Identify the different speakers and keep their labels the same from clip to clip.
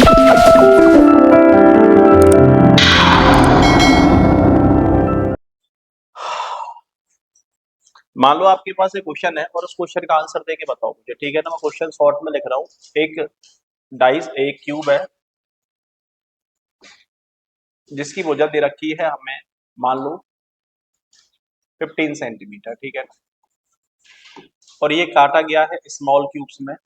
Speaker 1: मान लो आपके पास एक क्वेश्चन है और उस क्वेश्चन का आंसर दे के बताओ मुझे, ठीक है ना। मैं क्वेश्चन शॉर्ट में लिख रहा हूँ। एक क्यूब है जिसकी भुजा दे रखी है हमें, मान लो 15 सेंटीमीटर, ठीक है ना। और ये काटा गया है स्मॉल क्यूब्स में।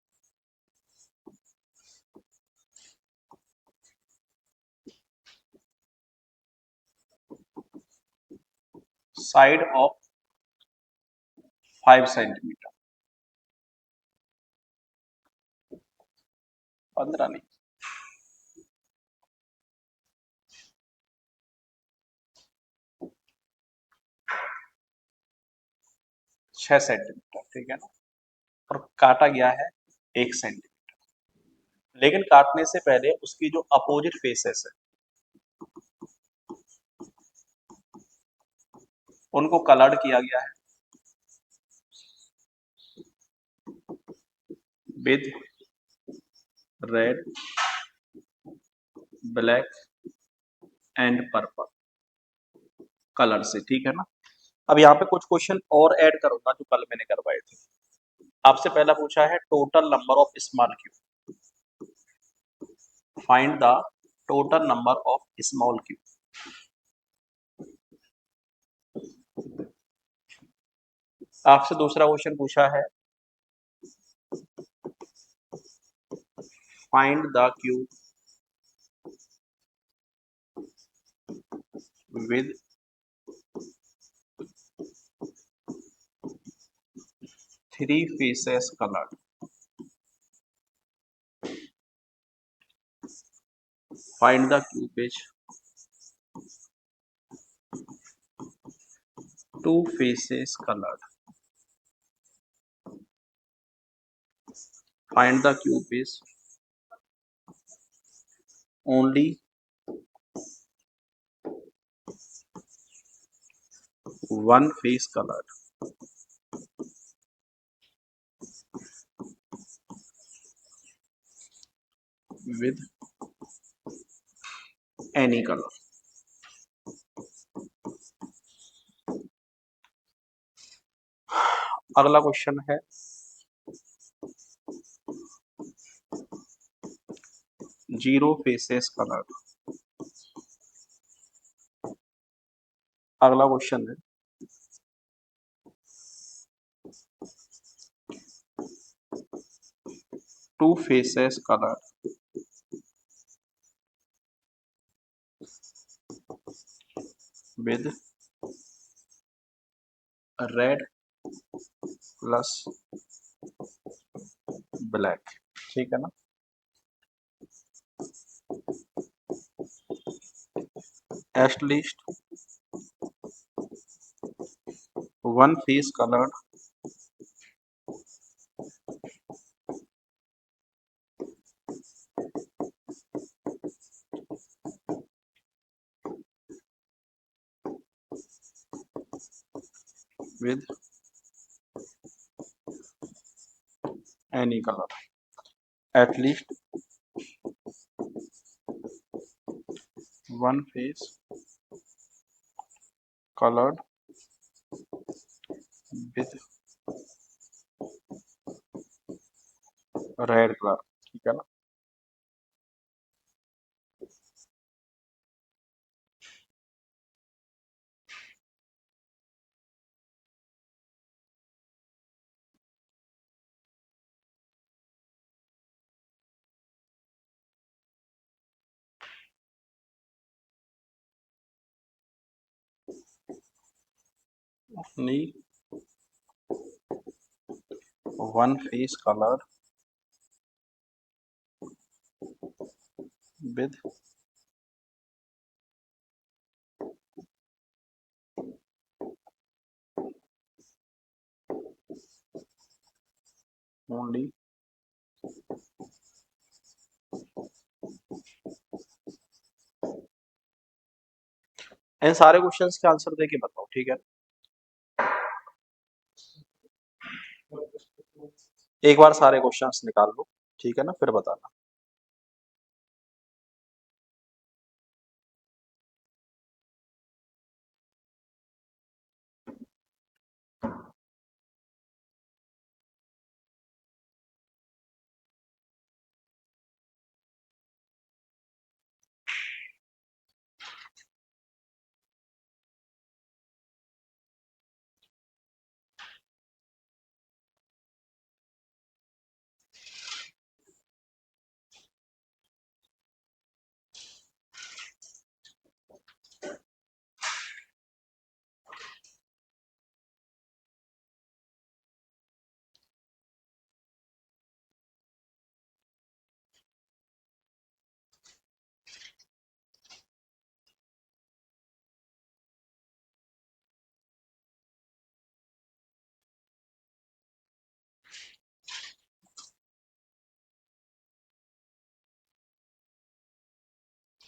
Speaker 1: साइड ऑफ 5 सेंटीमीटर, 15 नहीं, 6 सेंटीमीटर, ठीक है ना। और काटा गया है 1 सेंटीमीटर। लेकिन काटने से पहले उसकी जो अपोजिट फेसेस है उनको कलर्ड किया गया है with red, black and purple colour से, ठीक है ना। अब यहाँ पे कुछ क्वेश्चन और ऐड करूंगा जो कल मैंने करवाए थे। आपसे पहला पूछा है total number of small cube, find the total number of small cube. आपसे दूसरा क्वेश्चन पूछा है find the cube with 3 faces coloured. Find the cube which 2 faces colored. Find the cube is only one face colored with any color. अगला question है zero faces coloured. अगला question है two faces coloured with red plus black, ठीक है ना। At least one face coloured with any color. At least one face colored with red colour, ठीक है ना। only one face colored with only इन सारे questions के answer देके बताओ, ठीक है। एक बार सारे क्वेश्चंस निकाल लो, ठीक है ना, फिर बताना।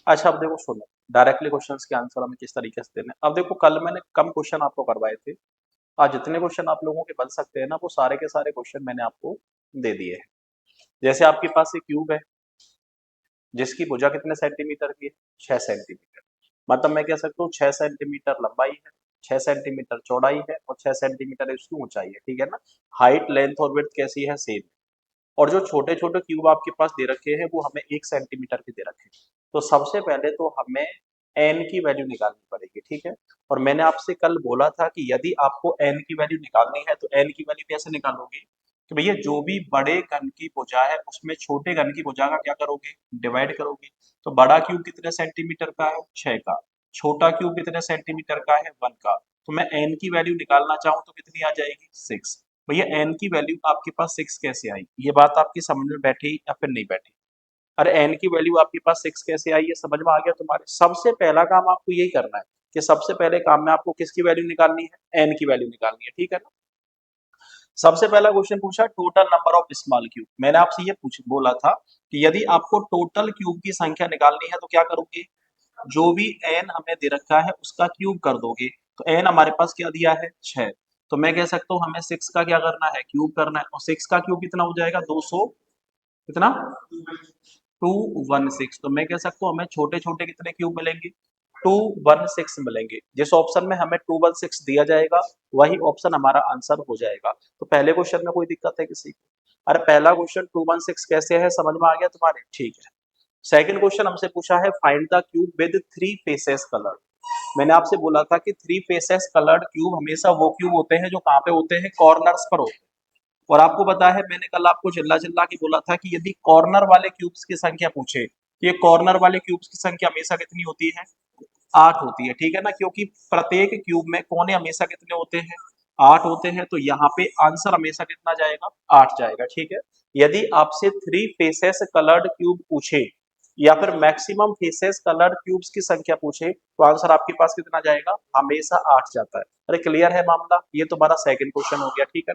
Speaker 1: अच्छा अब देखो सुनो, डायरेक्टली क्वेश्चंस के आंसर हमें किस तरीके से देने हैं। अब देखो कल मैंने कम क्वेश्चन आपको करवाए थे, आज जितने क्वेश्चन आप लोगों के बन सकते हैं ना वो सारे के सारे क्वेश्चन मैंने आपको दे दिए हैं। जैसे आपके पास एक क्यूब है जिसकी भुजा कितने सेंटीमीटर की है, 6 सेंटीमीटर। मतलब मैं कह सकता हूँ 6 सेंटीमीटर लंबाई है, 6 सेंटीमीटर चौड़ाई है और 6 सेंटीमीटर इसकी ऊंचाई है, ठीक है ना। हाइट लेंथ और विड्थ कैसी है, सेम। और जो छोटे छोटे क्यूब आपके पास दे रखे हैं वो हमें 1 सेंटीमीटर के दे रखे हैं। तो सबसे पहले तो हमें एन की वैल्यू निकालनी पड़ेगी, ठीक है। और मैंने आपसे कल बोला था कि यदि आपको एन की वैल्यू निकालनी है तो एन की वैल्यू कैसे निकालोगे कि भैया जो भी बड़े घन की भुजा है उसमें छोटे घन की भुजा का क्या करोगे, डिवाइड करोगे। तो बड़ा क्यूब कितने सेंटीमीटर का है, 6 का। छोटा क्यूब कितने सेंटीमीटर का है, 1 का। तो मैं एन की वैल्यू निकालना चाहूँ तो कितनी आ जाएगी, 6। भैया एन की वैल्यू आपके पास 6 कैसे आई, ये बात आपकी समझ में बैठी या फिर नहीं बैठी। अरे एन की वैल्यू आपके पास 6 कैसे आई, ये समझ में आ गया तुम्हारे। सबसे पहला काम आपको यही करना है कि सबसे पहले काम में आपको किसकी वैल्यू निकालनी है, एन की वैल्यू निकालनी है, ठीक है ना। सबसे पहला क्वेश्चन पूछा total number of small cube. मैंने आपसे ये पूछ बोला था कि यदि आपको टोटल क्यूब की संख्या निकालनी है तो क्या करोगे, जो भी एन हमें दे रखा है उसका क्यूब कर दोगे। तो एन हमारे पास क्या दिया है, 6। तो मैं कह सकता हूँ हमें 6 का क्या करना है, क्यूब करना है। और 6 का क्यूब कितना हो जाएगा, 200, कितना, 216। तो मैं कह सकता हूँ हमें छोटे छोटे कितने क्यूब मिलेंगे, 216 मिलेंगे। जिस ऑप्शन में हमें 216 दिया जाएगा वही ऑप्शन हमारा आंसर हो जाएगा। तो पहले क्वेश्चन में कोई दिक्कत है किसी को? अरे पहला क्वेश्चन 216 कैसे है, समझ में आ गया तुम्हारे, ठीक है। सेकंड क्वेश्चन हमसे पूछा है find the cube with 3 faces coloured. मैंने आपसे बोला था कि 3 फेसेस कलर्ड क्यूब हमेशा वो क्यूब होते हैं जो कहाँ पे होते हैं, कॉर्नर्स पर होते हैं। और आपको पता है मैंने कल आपको चिल्ला चिल्ला के बोला था कि यदि कॉर्नर वाले क्यूब्स की संख्या पूछे, ये कॉर्नर वाले क्यूब्स की संख्या हमेशा कितनी होती है, 8 होती है, ठीक है ना। क्योंकि प्रत्येक क्यूब में कोने हमेशा कितने होते हैं, 8 होते हैं। तो यहाँ पे आंसर हमेशा कितना जाएगा, 8 जाएगा, ठीक है। यदि आपसे 3 फेसेस कलर्ड क्यूब पूछे या फिर मैक्सिमम फेसेस कलर्ड क्यूब्स की संख्या पूछे तो आंसर आपके पास कितना जाएगा, हमेशा 8 जाता है। अरे क्लियर है मामला, ये तुम्हारा सेकंड क्वेश्चन हो गया, ठीक है।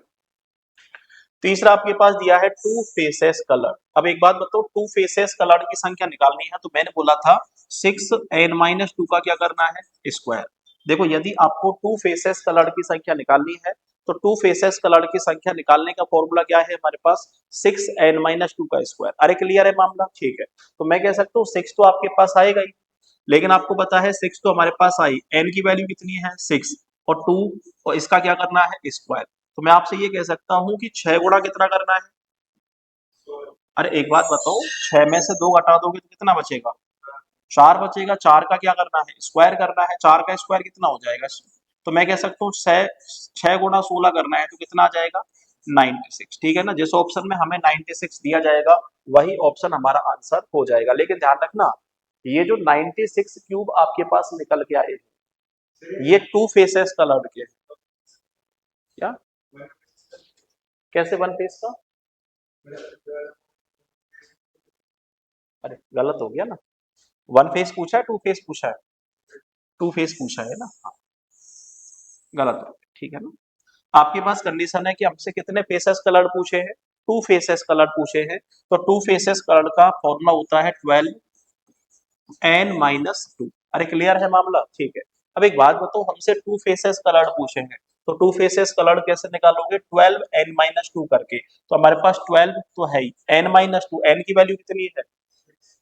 Speaker 1: तीसरा आपके पास दिया है 2 फेसेस कलर। अब एक बात बताओ, 2 फेसेस कलर की संख्या निकालनी है तो मैंने बोला था 6n-2 का क्या करना है, स्क्वायर। देखो यदि आपको 2 फेसेस कलर की संख्या निकालनी है तो 2 फेसेस कलर की संख्या निकालने का फॉर्मूला क्या है हमारे पास, 6n-2 का स्क्वायर। अरे क्लियर है मामला, ठीक है। तो मैं कह सकता हूँ 6 तो आपके पास आएगा ही, लेकिन आपको पता है 6 तो हमारे पास आई, एन की वैल्यू कितनी है, 6 और 2, और इसका क्या करना है, स्क्वायर। तो मैं आपसे ये कह सकता हूँ कि 6 गुणा कितना करना है। अरे एक बात बताओ, 6 में से 2 घटा दोगे तो कितना बचेगा, 4 बचेगा। 4 का क्या करना है, स्क्वायर करना है। 4 का स्क्वायर कितना हो जाएगा, तो मैं कह सकता हूँ 6 गुणा 16 करना है तो कितना आ जाएगा, 96, ठीक है ना। जिस ऑप्शन में हमें 96 दिया जाएगा वही ऑप्शन हमारा आंसर हो जाएगा। लेकिन ध्यान रखना, ये जो 96 क्यूब आपके पास निकल के आए ये 2 फेसेस कलर्ड के हैं। क्या, कैसे 1 फेस का, अरे गलत हो गया ना, 1 फेस पूछा है, 2 फेस पूछा है, 2 फेस पूछा है ना, हाँ, गलत हो गया, ठीक है ना। आपके पास कंडीशन है कि हमसे कितने फेसेस कलर्ड पूछे हैं, 2 फेसेस कलर्ड पूछे हैं। तो 2 फेसेस कलर्ड का फॉर्मूला होता है 12n-2। अरे क्लियर है मामला, ठीक है। अब एक बात बताओ, हमसे 2 फेसेस कलर्ड पूछे हैं तो 2 फेसेस कलर्ड कैसे निकालोगे, 12n-2 करके। तो हमारे पास 12 तो है ही, n-2, n की वैल्यू कितनी है,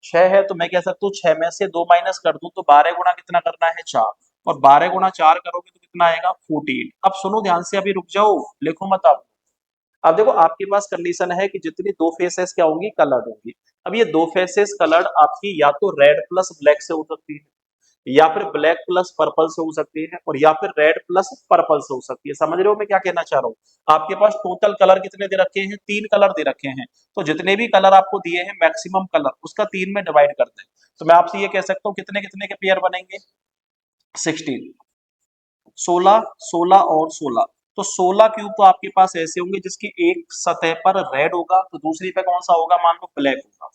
Speaker 1: 6 है। तो मैं कह सकता हूँ 6 में से 2 माइनस कर दूं तो 12 गुणा कितना करना है, 4। और 12 गुणा 4 करोगे तो कितना आएगा, 14। अब सुनो ध्यान से, अभी रुक जाओ, लिखो मत आप। अब देखो आपके पास कंडीशन है कि जितनी 2 फेसेस क्या होंगी, कलर्ड होंगी। अब ये 2 फेसेस कलर्ड आपकी या तो रेड प्लस ब्लैक से हो सकती है, या फिर ब्लैक प्लस पर्पल से हो सकती है, और या फिर रेड प्लस पर्पल से हो सकती है। समझ रहे हो मैं क्या कहना चाह रहा हूँ? आपके पास टोटल कलर कितने दे रखे हैं, 3 कलर दे रखे हैं। तो जितने भी कलर आपको दिए हैं मैक्सिमम कलर उसका 3 में डिवाइड कर दें। तो मैं आपसे ये कह सकता हूँ कितने कितने के पेयर बनेंगे, 16, 16, 16 और 16। तो 16 क्यूब तो आपके पास ऐसे होंगे जिसकी एक सतह पर रेड होगा तो दूसरी पे कौन सा होगा, मान लो ब्लैक होगा।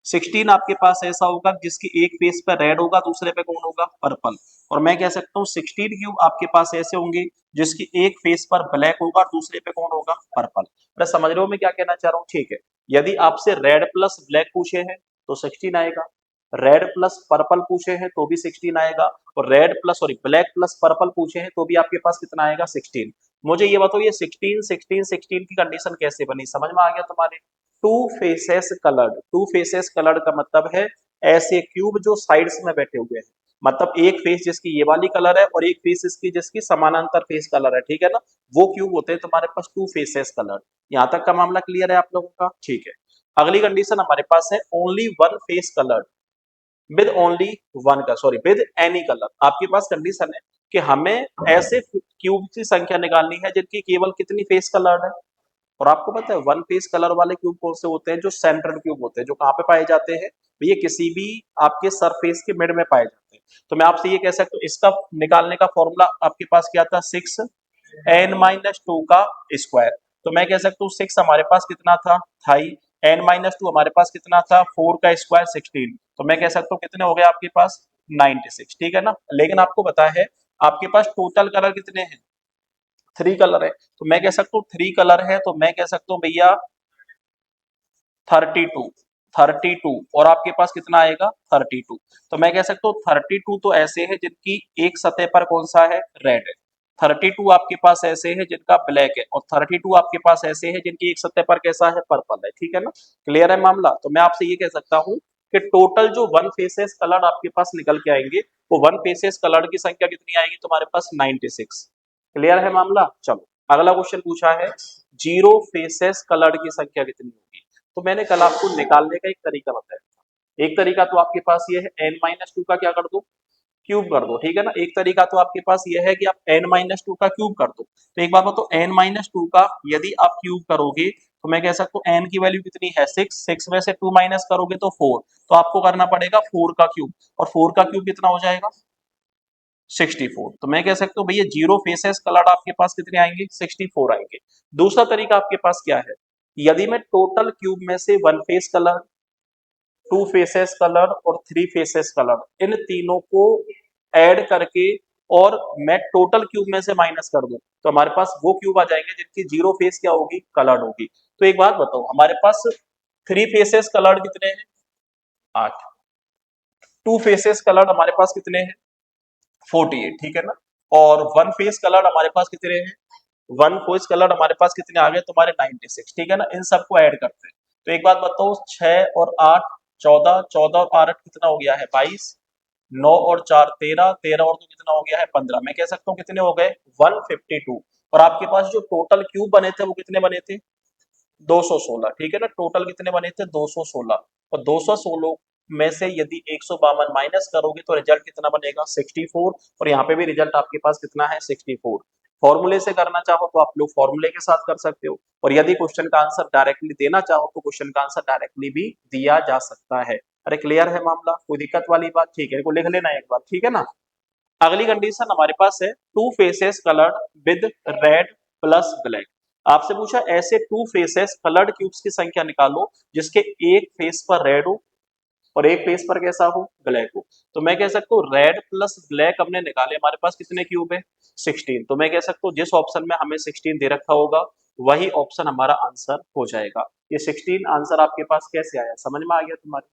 Speaker 1: 16 आपके पास ऐसा होगा जिसकी एक फेस पे रेड होगा दूसरे पे कौन होगा, पर्पल। और मैं कह सकता हूँ 16 क्यूब आपके पास ऐसे होंगे जिसकी एक फेस पर ब्लैक होगा और दूसरे पे कौन होगा, पर्पल। मैं समझ रहे हो मैं क्या कहना चाह रहा हूँ, ठीक है। यदि आपसे रेड प्लस ब्लैक पूछे हैं तो 16 आएगा, रेड प्लस पर्पल पूछे हैं तो भी 16 आएगा, और red plus sorry black plus purple पूछे हैं तो भी आपके पास कितना आएगा 16। मुझे ये बताओ, ये 16 16 16 की कंडीशन कैसे बनी, समझ में आ गया तुम्हारे? Two faces coloured, two faces coloured का मतलब है ऐसे क्यूब जो साइड्स में बैठे हुए हैं, मतलब एक फेस जिसकी ये वाली कलर है और एक फेस इसकी जिसकी समानांतर फेस कलर है, ठीक है ना, वो क्यूब होते हैं तुम्हारे पास टू फेसेस कलर्ड। यहां तक का मामला क्लियर है आप लोगों का? ठीक है। अगली कंडीशन हमारे पास है only one face coloured with only one का सॉरी विद एनी कलर। आपके पास कंडीशन है कि हमें ऐसे क्यूब की संख्या निकालनी है जिनकी केवल कितनी फेस कलर्ड है, और आपको पता है वन फेस कलर वाले क्यूब कौन से होते हैं? जो सेंट्रल क्यूब होते हैं, जो कहाँ पे पाए जाते हैं ये किसी भी आपके सरफेस के मिड में पाए जाते हैं। तो मैं आपसे ये कह सकता हूँ इसका निकालने का फॉर्मूला आपके पास क्या था, 6n-2 का स्क्वायर। तो मैं कह सकता हूँ 6 हमारे पास कितना था, थाई, n-2 हमारे पास कितना था, 4 का स्क्वायर 16। तो मैं कह सकता हूँ कितने हो गए आपके पास 96, ठीक है ना। लेकिन आपको पता है आपके पास टोटल कलर कितने हैं, 3 कलर है। तो मैं कह सकता हूँ 3 कलर है तो मैं कह सकता हूँ भैया 32, 32, और आपके पास कितना आएगा 32। तो मैं कह सकता हूँ 32 तो ऐसे है जिनकी एक सतह पर कौन सा है, रेड है। 32 आपके पास ऐसे है जिनका ब्लैक है, और 32 आपके पास ऐसे है जिनकी एक सतह पर कैसा है, पर्पल है, ठीक है ना। क्लियर है मामला? तो मैं आपसे ये कह सकता हूँ कि टोटल जो वन फेसेस कलर आपके पास निकल के आएंगे वो वन फेसेस कलर की संख्या कितनी आएगी तुम्हारे पास, 96। क्लियर है मामला? चलो अगला क्वेश्चन पूछा है जीरो फेसेस कलर की संख्या कितनी होगी। तो मैंने कल आपको निकालने का एक तरीका बताया था। एक तरीका तो आपके पास ये है n-2 का क्या कर दो, क्यूब कर दो, ठीक है ना। एक तरीका तो आपके पास ये है कि आप n-2 का क्यूब कर दो। तो एक बात बताओ, n-2 का यदि आप क्यूब करोगे तो मैं कह सकता हूँ n की वैल्यू कितनी है 6, 6 में से 2 माइनस करोगे तो 4, तो आपको करना पड़ेगा 4 का क्यूब, और 4 का क्यूब कितना हो जाएगा 64। तो मैं कह सकता हूँ भैया जीरो फेसेस कलर आपके पास कितने आएंगे, 64 आएंगे। दूसरा तरीका आपके पास क्या है, यदि मैं टोटल क्यूब में से one face colour, two faces colour और थ्री फेसेस कलर इन तीनों को ऐड करके और मैं टोटल क्यूब में से माइनस कर दूं तो हमारे पास वो क्यूब आ जाएंगे जिनकी जीरो फेस क्या होगी, कलर्ड होगी। तो एक बात बताओ, हमारे पास थ्री फेसेस कलर्ड कितने हैं, 8। टू फेसेस कलर्ड हमारे पास कितने हैं, 48, ठीक है ना। और वन फेस कलर हमारे पास कितने हैं, वन फेस कलर हमारे पास कितने आ गए तुम्हारे 96, ठीक है ना। इन सबको ऐड करते हैं तो एक बात बताओ 6 और 8 14, 14 और 8 कितना हो गया है 22, 9 और 4 13, 13 और 2 कितना हो गया है 15। मैं कह सकता हूँ कितने हो गए 152। और आपके पास जो टोटल क्यूब बने थे वो कितने बने थे, 216, ठीक है ना। टोटल कितने बने थे 216, और 216 में से यदि 152 माइनस करोगे तो रिजल्ट कितना बनेगा 64, और यहाँ पे भी रिजल्ट आपके पास कितना है 64। फॉर्मूले से करना चाहो तो आप लोग फॉर्मूले के साथ कर सकते हो, और यदि क्वेश्चन का आंसर डायरेक्टली देना चाहो तो क्वेश्चन का आंसर डायरेक्टली भी दिया जा सकता है। अरे क्लियर है मामला, कोई दिक्कत वाली बात? ठीक है, इनको लिख लेना एक बार, ठीक है ना। अगली कंडीशन हमारे पास है two faces coloured with red plus black. आपसे पूछा ऐसे टू फेसेस कलर्ड क्यूब्स की संख्या निकालो जिसके एक फेस पर रेड हो और एक फेस पर कैसा हो, ब्लैक हो। तो मैं कह सकता हूँ रेड प्लस ब्लैक हमने निकाले, हमारे पास कितने क्यूब है 16। तो मैं कह सकता हूँ जिस ऑप्शन में हमें 16 दे रखा होगा वही ऑप्शन हमारा आंसर हो जाएगा। ये 16 आंसर आपके पास कैसे आया, समझ में आ गया तुम्हारे?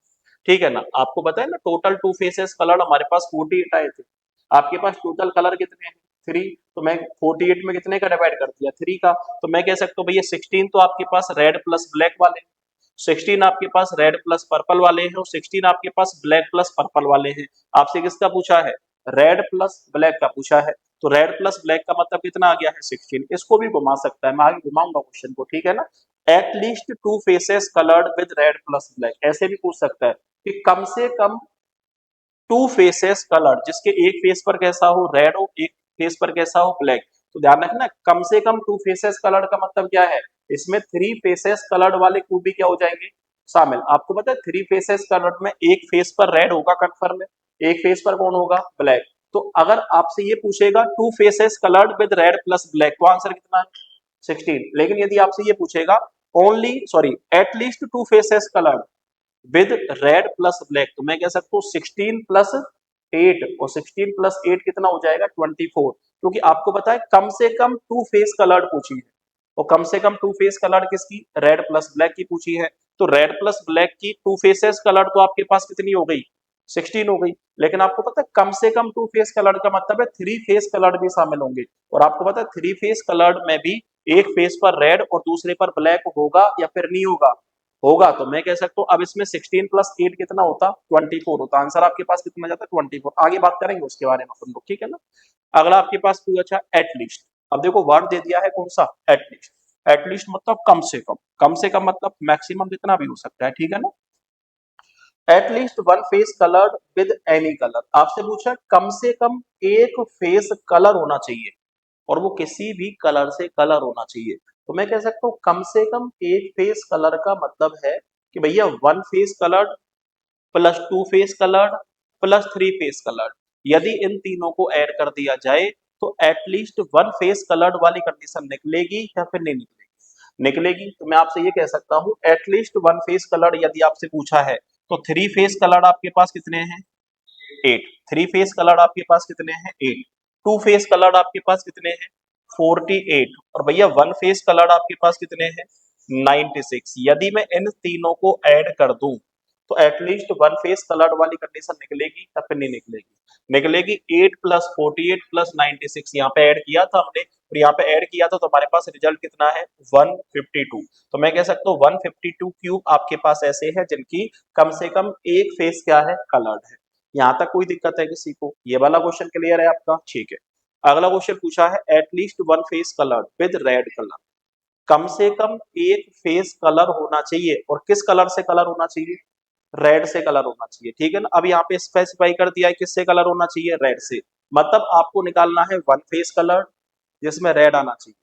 Speaker 1: ठीक है ना। आपको पता है ना टोटल टू फेसेस कलर हमारे पास 48 आए थे, आपके पास टोटल कलर कितने हैं 3। तो मैं 48 में कितने का डिवाइड कर दिया 3 का। तो मैं कह सकता हूँ भैया 16 तो आपके पास रेड प्लस ब्लैक वाले, 16 आपके पास रेड प्लस पर्पल वाले हैं, और 16 आपके पास ब्लैक प्लस पर्पल वाले हैं। आपसे किसका पूछा है, रेड प्लस ब्लैक का पूछा है। तो रेड प्लस ब्लैक का मतलब कितना आ गया है 16। इसको भी घुमा सकता है, मैं आगे घुमाऊंगा क्वेश्चन को, ठीक है ना। At least two faces coloured with red plus black, ऐसे भी पूछ सकता है कि कम से कम टू फेसेस कलर्ड जिसके एक फेस पर कैसा हो रेड हो, एक फेस पर कैसा हो ब्लैक। तो ध्यान रखना कम से कम टू फेसेस कलर्ड का मतलब क्या है, इसमें थ्री फेसेस कलर्ड वाले क्यूब भी क्या हो जाएंगे, शामिल। आपको पता है थ्री फेसेस कलर्ड में एक फेस पर रेड होगा कंफर्म है, एक फेस पर कौन होगा, ब्लैक। तो अगर आपसे ये पूछेगा two faces coloured with red plus black तो आंसर कितना है 16। लेकिन यदि आपसे ये पूछेगा only sorry at least two faces coloured with red plus black, तो मैं कह सकता हूँ 16 प्लस 8, और 16 प्लस 8 कितना हो जाएगा 24। क्योंकि आपको पता है कम से कम टू फेस कलर्ड पूछी है, और कम से कम टू फेस कलर्ड किसकी, रेड प्लस ब्लैक की पूछी है। तो रेड प्लस ब्लैक की टू फेसेस कलर्ड तो आपके पास कितनी हो गई 16 हो गई। लेकिन आपको पता है कम से कम 2 फेस कलर्ड का मतलब है 3 फेस कलर्ड भी शामिल होंगे, और आपको पता है 3 फेस कलर्ड में भी एक फेस पर रेड और दूसरे पर ब्लैक होगा या फिर नहीं होगा? होगा। तो मैं कह सकता हूँ अब इसमें 16 प्लस 8 कितना होता? 24 होता। आंसर आपके पास कितना जाता है? 24। आगे बात करेंगे उसके बारे में अपन लोग, ठीक है ना। अगला आपके पास पूछा एटलीस्ट। अब देखो वर्ड दे दिया है कौन सा? एटलीस्ट। एटलीस्ट मतलब कम से कम, कम से कम मतलब मैक्सिमम जितना भी हो सकता है, ठीक है ना। At least one face coloured with any colour, आपसे पूछा कम से कम एक फेस कलर होना चाहिए, और वो किसी भी कलर से कलर होना चाहिए। तो मैं कह सकता हूँ कम से कम एक फेस कलर का मतलब है कि भैया one face coloured plus two face coloured plus three phase coloured. यदि इन तीनों को ऐड कर दिया जाए तो एटलीस्ट वन फेस कलर्ड वाली कंडीशन निकलेगी या फिर नहीं निकलेगी? निकलेगी। तो मैं आपसे ये कह सकता हूँ एटलीस्ट वन फेस कलर्ड यदि आपसे पूछा है तो थ्री फेस कलर्ड आपके पास कितने हैं? 8। थ्री फेस कलर्ड आपके पास कितने हैं? 8। टू फेस कलर्ड आपके पास कितने हैं? 48। और भैया वन फेस कलर्ड आपके पास कितने हैं? 96। यदि मैं इन तीनों को ऐड कर दूं तो एटलीस्ट वन फेस कलर्ड वाली कंडीशन निकलेगी या फिर नहीं निकलेगी? निकलेगी। 8 प्लस 48 प्लस 96 यहाँ पे ऐड किया था हमने, और यहाँ पे ऐड किया था तो हमारे पास रिजल्ट कितना है? 152। तो मैं कह सकता हूँ 152 क्यूब आपके पास ऐसे है जिनकी कम से कम एक फेस क्या है? कलर्ड है। यहाँ तक कोई दिक्कत है किसी को? ये वाला क्वेश्चन क्लियर है आपका? ठीक है। अगला क्वेश्चन पूछा है at least one face coloured with red colour, कम से कम एक फेस कलर होना चाहिए, और किस कलर से कलर होना चाहिए? रेड से कलर होना चाहिए, ठीक है ना। अब यहाँ पे स्पेसिफाई कर दिया है किससे कलर होना चाहिए? रेड से। मतलब आपको निकालना है वन फेस कलर जिसमें रेड आना चाहिए,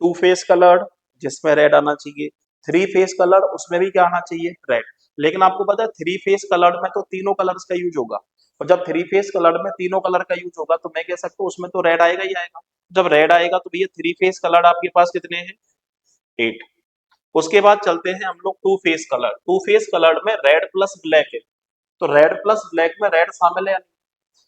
Speaker 1: टू फेस कलर्ड जिसमें रेड आना चाहिए, थ्री फेस कलर उसमें भी क्या आना चाहिए? रेड। लेकिन आपको पता है थ्री फेस कलर्ड में तो तीनों कलर्स का यूज होगा, और जब थ्री फेस कलर्ड में तीनों कलर का यूज होगा तो मैं कह सकता हूँ उसमें तो रेड आएगा ही आएगा। जब रेड आएगा तो भैया थ्री फेस कलर्ड आपके पास कितने हैं? 8। उसके बाद चलते हैं हम लोग two face colour. Two face coloured में रेड प्लस ब्लैक है, तो रेड प्लस ब्लैक में रेड शामिल है?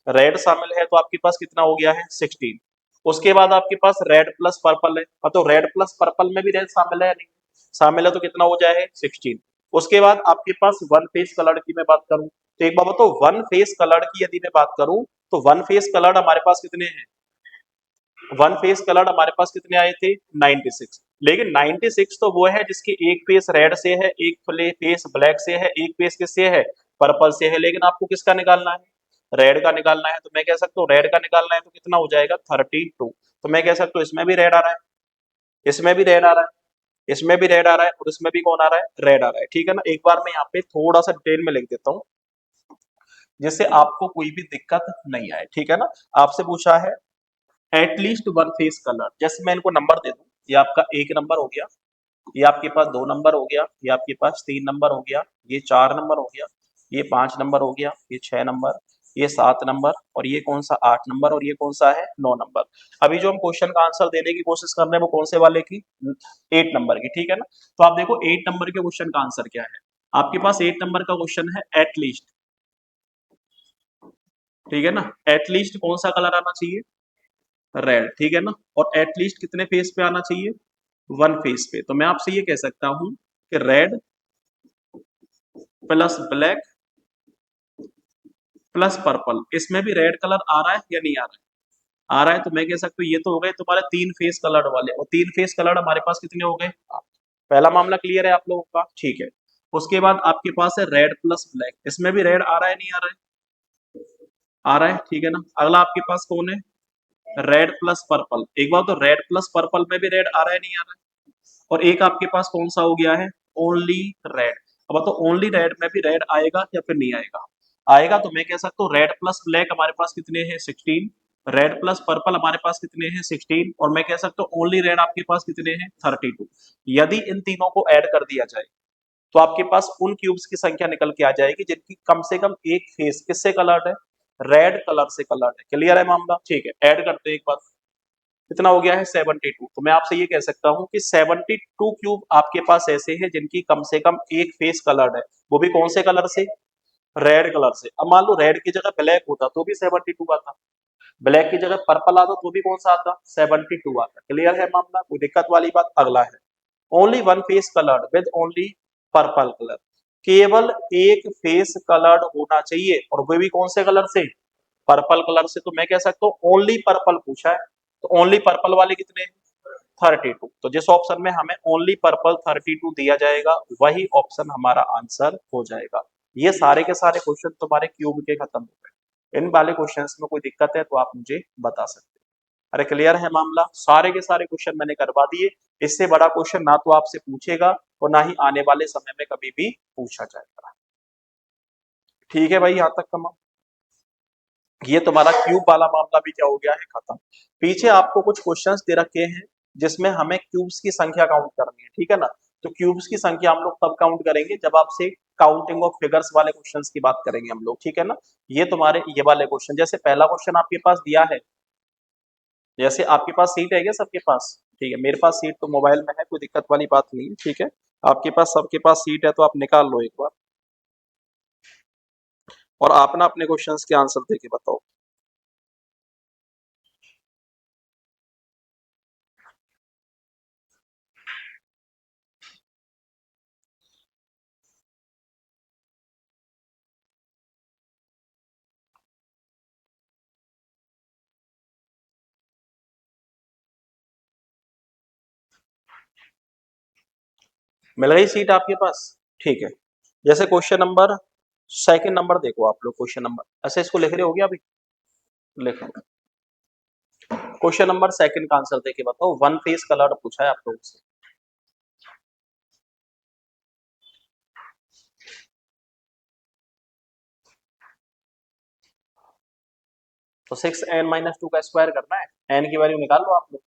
Speaker 1: रेड शामिल है तो आपके पास कितना हो गया है? 16। उसके बाद आपके पास रेड प्लस पर्पल है, तो रेड प्लस पर्पल में भी रेड शामिल है या नहीं? शामिल है, तो कितना हो जाए? 16। उसके बाद आपके पास वन फेस कलर की मैं बात करूं तो एक बार बताओ वन फेस कलर की यदि मैं बात करूं तो वन फेस कलर हमारे पास कितने हैं? वन फेस कलर हमारे पास कितने आए थे? 96। लेकिन 96 तो वो है जिसकी एक फेस रेड से है, एक फेस ब्लैक से है, एक फेस किससे है? पर्पल से है। लेकिन आपको किसका निकालना है? रेड का निकालना है। तो मैं कह सकता हूँ रेड का निकालना है तो कितना हो जाएगा? 32। तो मैं कह सकता हूँ इसमें भी रेड आ रहा है, इसमें भी रेड आ रहा है, इसमें भी रेड आ रहा है, और इसमें भी कौन आ रहा है? रेड आ रहा है, ठीक है ना। एक बार मैं यहाँ पे थोड़ा सा डिटेल में लिख देता हूँ जिससे आपको कोई भी दिक्कत नहीं आए, ठीक है ना। आपसे पूछा है एटलीस्ट वन फेस कलर, जैसे मैं इनको नंबर दे दूं, ये आपका एक नंबर हो गया, ये आपके पास दो नंबर हो गया, ये आपके पास तीन नंबर हो गया, ये चार नंबर हो गया, ये पांच नंबर हो गया, ये छह नंबर, ये सात नंबर, और ये कौन सा? आठ नंबर, और ये कौन सा है? नौ नंबर। अभी जो हम क्वेश्चन का आंसर देने की कोशिश कर रहे हैं वो कौन से वाले की? 8 नंबर की, ठीक है ना। तो आप देखो 8 नंबर के क्वेश्चन का आंसर क्या है। आपके पास 8 नंबर का क्वेश्चन है एटलीस्ट, ठीक है ना। एटलीस्ट कौन सा कलर आना चाहिए? रेड, ठीक है ना। और एटलीस्ट कितने फेस पे आना चाहिए? वन फेस पे। तो मैं आपसे ये कह सकता हूं कि red plus black plus purple, इसमें भी रेड कलर आ रहा है या नहीं आ रहा है? आ रहा है। तो मैं कह सकता हूँ ये तो हो गए तुम्हारे तीन फेस कलर वाले, और तीन फेस कलर हमारे पास कितने हो गए? पहला मामला क्लियर है आप लोगों का? ठीक है। उसके बाद आपके पास है रेड प्लस ब्लैक, इसमें भी रेड आ रहा है नहीं आ रहा है? आ रहा है, ठीक है ना। अगला आपके पास कौन है? Red plus purple. एक बार तो रेड प्लस पर्पल में भी रेड आ रहा है नहीं आ रहा है? और एक आपके पास कौन सा हो गया है? Only red. अब तो ओनली रेड में भी रेड आएगा या फिर नहीं आएगा? आएगा। तो मैं कह सकता हूँ रेड प्लस ब्लैक हमारे पास कितने हैं? 16। रेड प्लस पर्पल हमारे पास कितने हैं? 16। और मैं कह सकता हूँ ओनली रेड आपके पास कितने हैं? 32। यदि इन तीनों को ऐड कर दिया जाए तो आपके पास उन क्यूब्स की संख्या निकल के आ जाएगी जिनकी कम से कम एक फेस किससे कलर्ड है? रेड कलर से कलर्ड है। क्लियर है मामला? ठीक है। ऐड करते हैं एक बार, कितना हो गया है? 72। तो मैं आपसे ये कह सकता हूँ कि 72 क्यूब आपके पास ऐसे हैं जिनकी कम से कम एक फेस कलर्ड है, वो भी कौन से कलर से? रेड कलर से। अब मान लो रेड की जगह ब्लैक होता तो भी 72 आता, ब्लैक की जगह पर्पल आता तो भी कौन सा आता? 72 आता। क्लियर है मामला? कोई दिक्कत वाली बात? अगला है only one face coloured with only purple colour. केवल एक फेस कलर्ड होना चाहिए, और वो भी कौन से कलर से, पर्पल कलर से। तो मैं कह सकता हूँ ओनली पर्पल पूछा है, तो ओनली पर्पल वाले कितने, 32। तो जिस ऑप्शन में हमें ओनली पर्पल 32 दिया जाएगा वही ऑप्शन हमारा आंसर हो जाएगा। ये सारे के सारे क्वेश्चन तुम्हारे क्यूब के खत्म हो गए। इन वाले क्वेश्चंस में कोई दिक्कत है तो आप मुझे बता सकते हैं। अरे क्लियर है मामला, सारे के सारे क्वेश्चन मैंने करवा दिए। इससे बड़ा क्वेश्चन ना तो आपसे पूछेगा और ना ही आने वाले समय में कभी भी पूछा जाएगा। ठीक है भाई, यहां तक का ये तुम्हारा क्यूब वाला मामला भी क्या हो गया है, खत्म। पीछे आपको कुछ क्वेश्चंस दे रखे हैं जिसमें हमें क्यूब्स की संख्या काउंट करनी है, ठीक है ना। तो क्यूब्स की संख्या हम लोग तब काउंट करेंगे जब आपसे काउंटिंग ऑफ फिगर्स वाले क्वेश्चंस की बात करेंगे हम लोग, ठीक है ना। ये तुम्हारे ये वाले क्वेश्चन, जैसे पहला क्वेश्चन आपके पास दिया है, जैसे आपके पास सीट है क्या सबके पास, ठीक है। मेरे पास सीट तो मोबाइल में है, कोई दिक्कत वाली बात नहीं है, ठीक है। आपके पास सबके पास सीट है तो आप निकाल लो एक बार, और आप ना अपने क्वेश्चंस के आंसर देके बताओ। मिल गई सीट आपके पास, ठीक है। जैसे क्वेश्चन नंबर सेकंड नंबर देखो आप लोग, क्वेश्चन नंबर ऐसे इसको लिख रहे हो गया अभी, लिखो। क्वेश्चन नंबर सेकंड का आंसर देके बताओ, वन फेस कलर पूछा है आप लोगों से। तो 6n - 2 का स्क्वायर करना है, एन की वैल्यू निकाल लो आप लोग।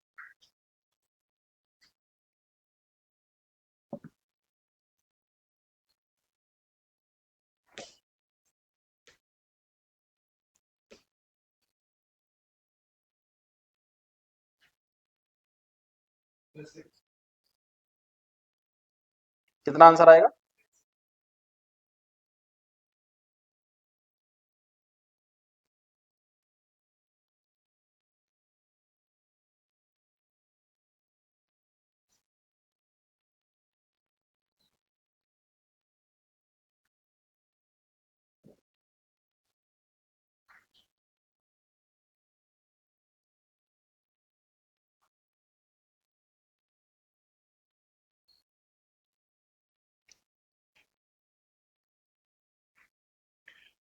Speaker 1: कितना आंसर आएगा,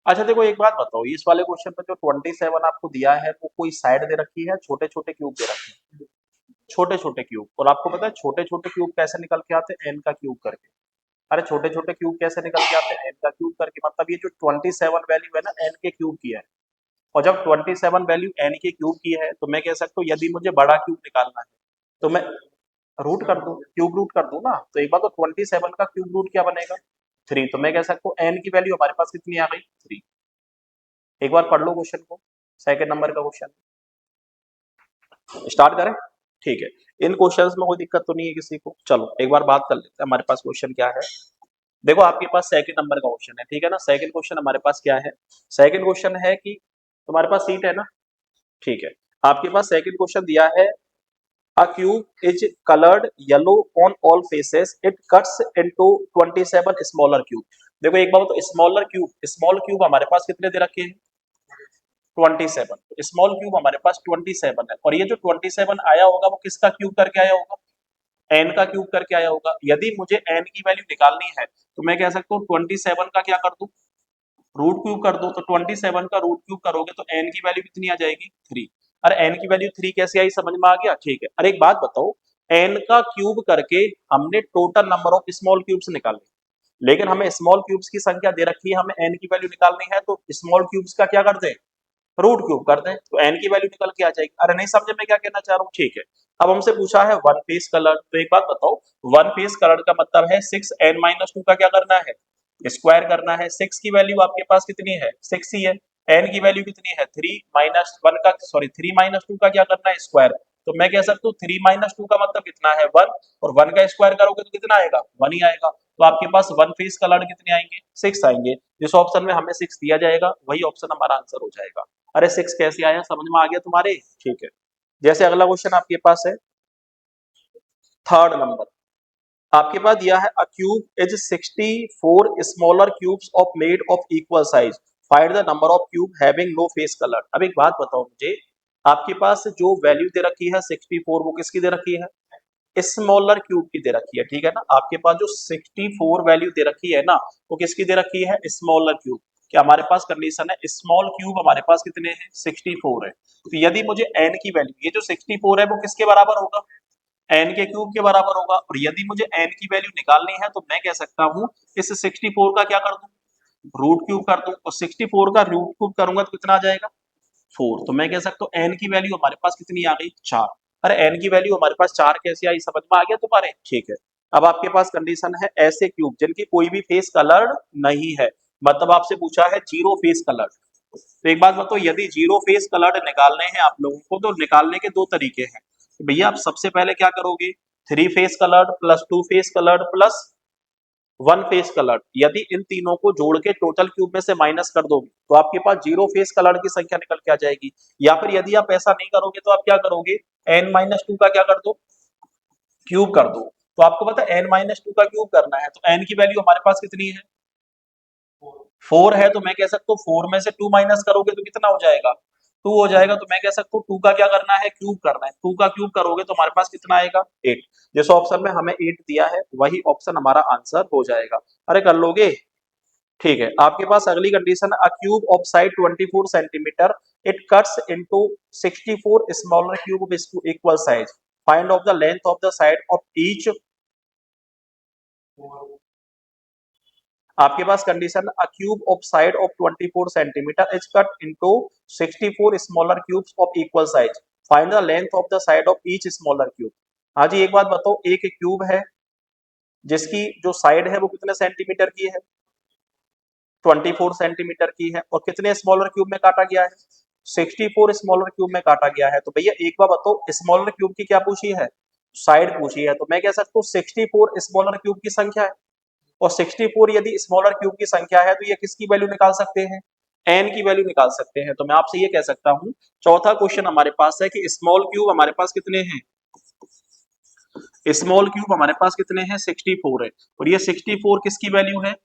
Speaker 1: अच्छा देखो एक बात बताओ, इस वाले क्वेश्चन पे जो 27 आपको दिया है वो कोई साइड दे रखी है, छोटे छोटे क्यूब दे रखे हैं, छोटे छोटे क्यूब। और आपको पता है छोटे छोटे क्यूब कैसे निकल के आते हैं, एन का क्यूब करके। अरे छोटे छोटे क्यूब कैसे निकल के आते हैं, एन का क्यूब करके। मतलब ये जो 27 वैल्यू है ना, एन के क्यूब की है। और जब 27 वैल्यू एन के क्यूब की है तो मैं कह सकता हूँ यदि मुझे बड़ा क्यूब निकालना है तो मैं रूट कर दूं, क्यूब रूट कर दूं ना। तो एक बार तो 27 का क्यूब रूट क्या बनेगा, 3। तो मैं कह सकता हूँ एन की वैल्यू हमारे पास कितनी आ गई, 3। एक बार पढ़ लो क्वेश्चन को, सेकंड नंबर का क्वेश्चन। स्टार्ट करें, ठीक है। इन क्वेश्चंस में कोई दिक्कत तो नहीं है किसी को। चलो एक बार बात कर लेते हैं हमारे पास क्वेश्चन क्या है। देखो आपके पास सेकंड नंबर का क्वेश्चन है, ठीक है ना। सेकंड क्वेश्चन हमारे पास क्या है, सेकंड क्वेश्चन है कि तुम्हारे पास सीट है ना, ठीक है। आपके पास सेकंड क्वेश्चन दिया है, a cube is colored yellow on all faces, it cuts into 27 smaller cube। देखो एक बार तो स्मॉलर क्यूब, स्मॉल क्यूब हमारे पास कितने दे रखे हैं, 27। तो स्मॉल क्यूब हमारे पास 27 है, और ये जो 27 आया होगा वो किसका क्यूब करके आया होगा, एन का क्यूब करके आया होगा। यदि मुझे एन की वैल्यू निकालनी है तो मैं कह सकता हूँ 27 का क्या कर दूं, रूट क्यूब कर दो। तो 27 का रूट क्यूब करोगे तो एन की वैल्यू कितनी आ जाएगी, 3। अरे एन की वैल्यू 3 कैसे आई, समझ में आ गया, ठीक है। अरे एक बात बताओ, एन का क्यूब करके हमने total number of small cubes निकाले, लेकिन हमें स्मॉल क्यूब्स की संख्या दे रखी है, हमें एन की वैल्यू निकालनी है, तो स्मॉल क्यूब्स का क्या कर दें, रूट क्यूब कर दें, तो एन की वैल्यू निकल के आ जाएगी। अरे नहीं समझे मैं क्या कहना चाह रहा हूँ, ठीक है। अब हमसे पूछा है वन फेस कलर, तो एक बात बताओ, वन फेस कलर का मतलब है 6n - 2 का क्या करना है, स्क्वायर करना है। 6 की वैल्यू आपके पास कितनी है, 6 ही है। एन की वैल्यू कितनी है, 3 - 1 का, सॉरी 3 - 2 का क्या करना है, स्क्वायर। तो मैं कह सकता हूँ 3 - 2 का मतलब कितना है, 1। और 1 का स्क्वायर करोगे तो कितना आएगा, 1 ही आएगा। तो आपके पास वन फेस कलर कितने आएंगे, 6 आएंगे। जिस ऑप्शन में हमें 6 दिया जाएगा वही ऑप्शन हमारा आंसर हो जाएगा। अरे 6 कैसे आया, समझ में आ गया तुम्हारे, ठीक है। जैसे अगला क्वेश्चन आपके पास है थर्ड नंबर, आपके पास दिया है a cube is 64 smaller cubes of made of equal size, find the number of cube having no face colour. अब एक बात बताओ मुझे, आपके पास जो वैल्यू दे रखी है 64, वो किसकी दे रखी है? स्मॉलर क्यूब की दे रखी है, ठीक है ना। आपके पास जो 64 वैल्यू दे रखी है ना, वो किसकी दे रखी है? Smaller cube. कि हमारे पास कंडीशन है स्मॉल क्यूब हमारे पास कितने हैं? 64 है। तो यदि मुझे n की वैल्यू, ये जो 64 है वो किसके बराबर होगा? n के क्यूब के बराबर होगा। और यदि मुझे n की वैल्यू निकालनी है तो मैं कह सकता हूं इस 64 का क्या कर दूं? रूट क्यूब कर दूं। और 64 का रूट क्यूब करूंगा तो कितना आ जाएगा? 4। तो मैं कह सकता हूँ n की वैल्यू हमारे पास कितनी आ गई? 4। अरे n की वैल्यू हमारे पास 4 कैसे आई? समझ में आ गया तुम्हारे? ठीक है। अब आपके पास कंडीशन है ऐसे क्यूब जिनकी कोई भी फेस कलर्ड नहीं है, मतलब आपसे पूछा है जीरो फेस कलर्ड। तो एक बात बताओ, यदि जीरो फेस कलर्ड निकालने हैं आप लोगों को, तो निकालने के दो तरीके हैं। तो भैया आप सबसे पहले क्या करोगे? Three phase coloured plus two face coloured plus one face coloured, यदि इन तीनों को जोड़ के टोटल क्यूब में से माइनस कर दोगे तो आपके पास जीरो फेस कलर्ड की संख्या निकल के आ जाएगी। या फिर यदि आप ऐसा नहीं करोगे तो आप क्या करोगे? n माइनस टू का क्या कर दो? क्यूब कर दो। तो आपको पता है n माइनस टू का क्यूब करना है, तो n की वैल्यू हमारे पास कितनी है? 4 है। तो मैं कह सकता हूँ 4 में से 2 माइनस करोगे तो कितना हो जाएगा? 2 हो जाएगा। तो मैं कह सकता हूँ 2 का क्या करना है? क्यूब करना है। 2 का क्यूब करोगे तो हमारे पास कितना आएगा? 8। जिस ऑप्शन में हमें 8 दिया है वही ऑप्शन हमारा आंसर हो जाएगा। अरे कर लोगे? ठीक है। आपके पास अगली condition, a cube of side 24 centimetre, it cuts into 64 smaller cube of equal size, find of the length of the side of each. आपके पास condition, a cube of side of 24 centimetre is cut into 64 smaller cubes of equal size, find the length of the side of each smaller cube. हाँ जी, एक बात बताओ, एक cube है जिसकी जो साइड है वो कितने सेंटीमीटर की है? 24 सेंटीमीटर की है। और कितने स्मॉलर क्यूब में काटा गया है? 64 स्मॉलर क्यूब में काटा गया है। तो भैया एक बार बताओ, स्मॉलर क्यूब की क्या पूछी है? साइड पूछी है। तो मैं कह सकता हूँ 64 स्मॉलर क्यूब की संख्या है। और 64 यदि स्मॉलर क्यूब की संख्या है तो ये किसकी वैल्यू निकाल सकते हैं? n की वैल्यू निकाल सकते हैं। तो मैं आपसे ये कह सकता हूँ, चौथा क्वेश्चन हमारे पास है कि स्मॉल क्यूब हमारे पास कितने हैं? स्मॉल क्यूब हमारे पास कितने हैं? 64 है। और ये 64 किसकी वैल्यू है?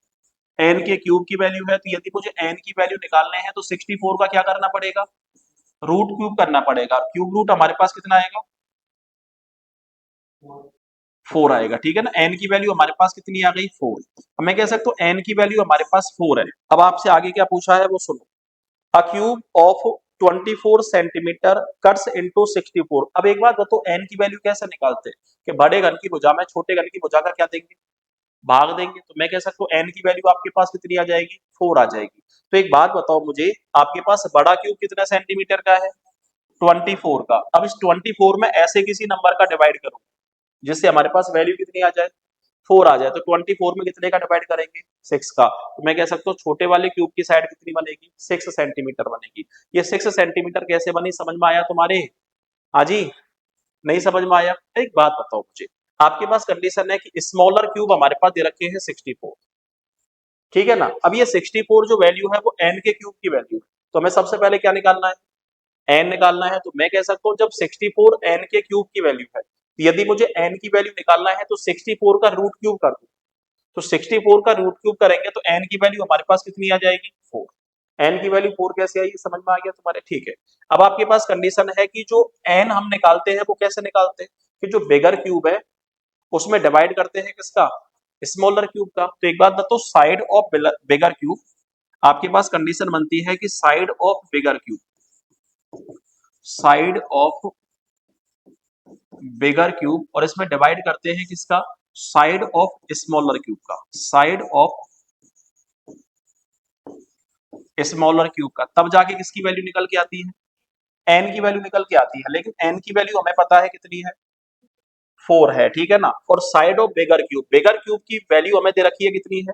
Speaker 1: n के क्यूब की वैल्यू है। तो यदि मुझे n की वैल्यू निकालने हैं तो 64 का क्या करना पड़ेगा? रूट क्यूब करना पड़ेगा। क्यूब रूट हमारे पास कितना आएगा? 4 आएगा, ठीक है ना। n की वैल्यू हमारे पास कितनी आ गई? 4। अब मैं कह सकता हूँ n की वैल्यू हमारे पास 4 है। अब आपसे आगे क्या पूछा है वो सुनो, अ cube of 24 centimetre cuts into 64। अब एक बात बताओ, n की वैल्यू कैसे निकालते हैं? कि बड़े घन की भुजा में छोटे घन की भुजा का क्या देंगे? भाग देंगे। तो मैं कह सकता हूँ n की वैल्यू आपके पास कितनी आ जाएगी? 4 आ जाएगी। तो एक बात बताओ मुझे, आपके पास बड़ा क्यूब कितना सेंटीमीटर का है? 24 का। अब इस 24 में ऐसे किसी नंबर का डिवाइड करो जिससे हमारे पास वैल्यू कितनी आ जाए? 4 आ जाए। तो 24 में कितने का डिवाइड करेंगे? 6 का। तो मैं कह सकता हूँ छोटे वाले क्यूब की साइड कितनी बनेगी? 6 सेंटीमीटर बनेगी। ये 6 सेंटीमीटर कैसे बनी, समझ में आया तुम्हारे? हाँ जी, नहीं समझ में आया? एक बात बताओ मुझे, आपके पास कंडीशन है कि स्मॉलर क्यूब हमारे पास दे रखे हैं 64, ठीक है ना। अब ये 64 जो वैल्यू है वो n के क्यूब की वैल्यू है। तो हमें सबसे पहले क्या निकालना है? n निकालना है। तो मैं कह सकता हूँ जब 64 n के क्यूब की वैल्यू है, तो यदि मुझे n की वैल्यू निकालना है तो 64 का रूट क्यूब कर दो। तो 64 का रूट क्यूब करेंगे तो n की वैल्यू हमारे पास कितनी आ जाएगी? 4। n की वैल्यू 4 कैसे आई, समझ में आ गया तुम्हारे? ठीक है। अब आपके पास कंडीशन है कि जो n हम निकालते हैं वो कैसे निकालते हैं? कि जो बिगर क्यूब है उसमें डिवाइड करते हैं किसका? स्मॉलर क्यूब का। तो एक बात बताओ, साइड ऑफ बिगर क्यूब, आपके पास कंडीशन बनती है कि side of bigger cube, side of bigger cube, और इसमें डिवाइड करते हैं किसका? साइड ऑफ स्मॉलर क्यूब का, साइड ऑफ स्मॉलर क्यूब का। तब जाके किसकी वैल्यू निकल के आती है? n की वैल्यू निकल के आती है। लेकिन n की वैल्यू हमें पता है कितनी है? 4 है, ठीक है ना। और साइड ऑफ बिगर क्यूब की वैल्यू हमें दे रखी है कितनी है?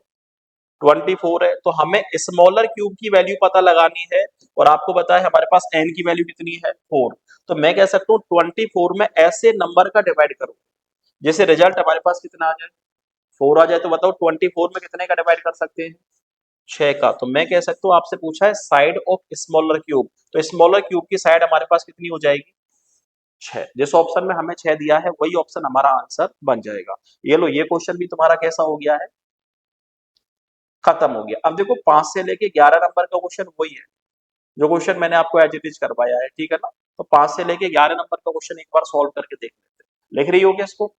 Speaker 1: 24 है। तो हमें स्मॉलर क्यूब की वैल्यू पता लगानी है। और आपको पता है हमारे पास n की वैल्यू कितनी है? 4। तो मैं कह सकता हूँ 24 में ऐसे नंबर का डिवाइड करो जैसे रिजल्ट हमारे पास कितना आ जाए? 4 आ जाए। तो बताओ 24 में कितने का डिवाइड कर सकते हैं? 6 का। तो मैं कह सकता हूँ, आपसे पूछा है साइड ऑफ स्मॉलर क्यूब, तो स्मॉलर क्यूब की साइड हमारे पास कितनी हो जाएगी? 6। जिस ऑप्शन में हमें 6 दिया है वही ऑप्शन हमारा आंसर बन जाएगा। ये लो, ये क्वेश्चन भी तुम्हारा कैसा हो गया है, खत्म हो गया। अब देखो 5 से लेके 11 नंबर का क्वेश्चन वही है जो क्वेश्चन मैंने आपको एज इट इज करवाया है, ठीक है ना। तो 5 से लेके 11 नंबर का क्वेश्चन एक बार सॉल्व करके देख लेते हैं। लिख रही होगी इसको?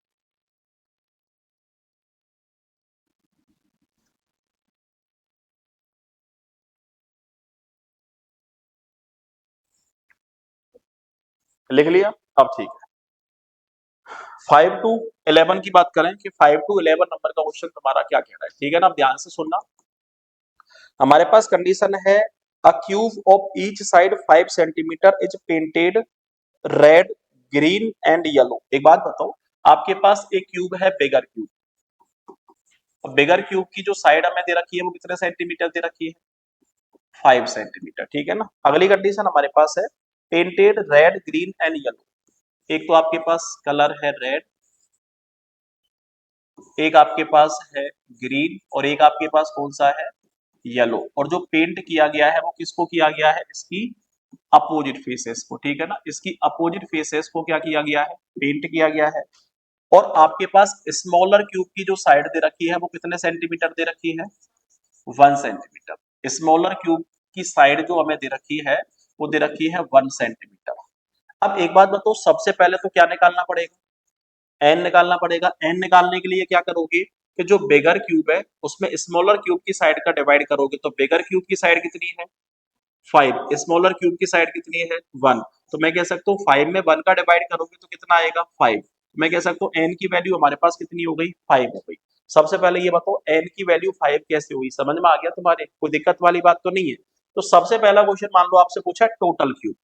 Speaker 1: लिख लिया? अब ठीक है। 5 टू 11 की बात करें कि 5 टू 11 नंबर का क्वेश्चन तुम्हारा क्या कह रहा है, ठीक है ना। अब ध्यान से सुनना। हमारे पास कंडीशन है, a cube of each side 5 centimetre is painted red, green and yellow. एक बात बताओ, आपके पास एक क्यूब है, बिगर क्यूब। बिगर क्यूब की जो साइड हमें दे रखी है वो कितने सेंटीमीटर दे रखी है? 5 सेंटीमीटर, ठीक है ना। अगली कंडीशन हमारे पास है, painted red, green and yellow. एक तो आपके पास कलर है रेड, एक आपके पास है ग्रीन, और एक आपके पास कौन सा है? येलो। और जो पेंट किया गया है वो किसको किया गया है? इसकी अपोजिट फेसेस को, ठीक है ना। इसकी अपोजिट फेसेस को क्या किया गया है? पेंट किया गया है। और आपके पास स्मॉलर क्यूब की जो साइड दे रखी है वो कितने सेंटीमीटर दे रखी है? 1 सेंटीमीटर। स्मॉलर क्यूब की साइड जो हमें दे रखी है वो दे रखी है 1 सेंटीमीटर। अब एक बात बताओ, सबसे पहले तो क्या निकालना पड़ेगा? एन निकालना पड़ेगा। एन निकालने के लिए क्या करोगे कि जो बिगर क्यूब है उसमें स्मॉलर क्यूब की साइड का डिवाइड करोगे, तो बिगर क्यूब की साइड कितनी है? 5। स्मॉलर क्यूब की साइड कितनी है? 1। तो मैं कह सकता हूँ 5 में 1 का डिवाइड करोगे तो कितना आएगा? 5। मैं कह सकता हूँ एन की वैल्यू हमारे पास कितनी हो गई? 5 हो गई। सबसे पहले ये बताओ एन की वैल्यू 5 कैसे हुई, समझ में आ गया तुम्हारे? कोई दिक्कत वाली बात तो नहीं है? तो सबसे पहला क्वेश्चन मान लो आपसे पूछा टोटल क्यूब।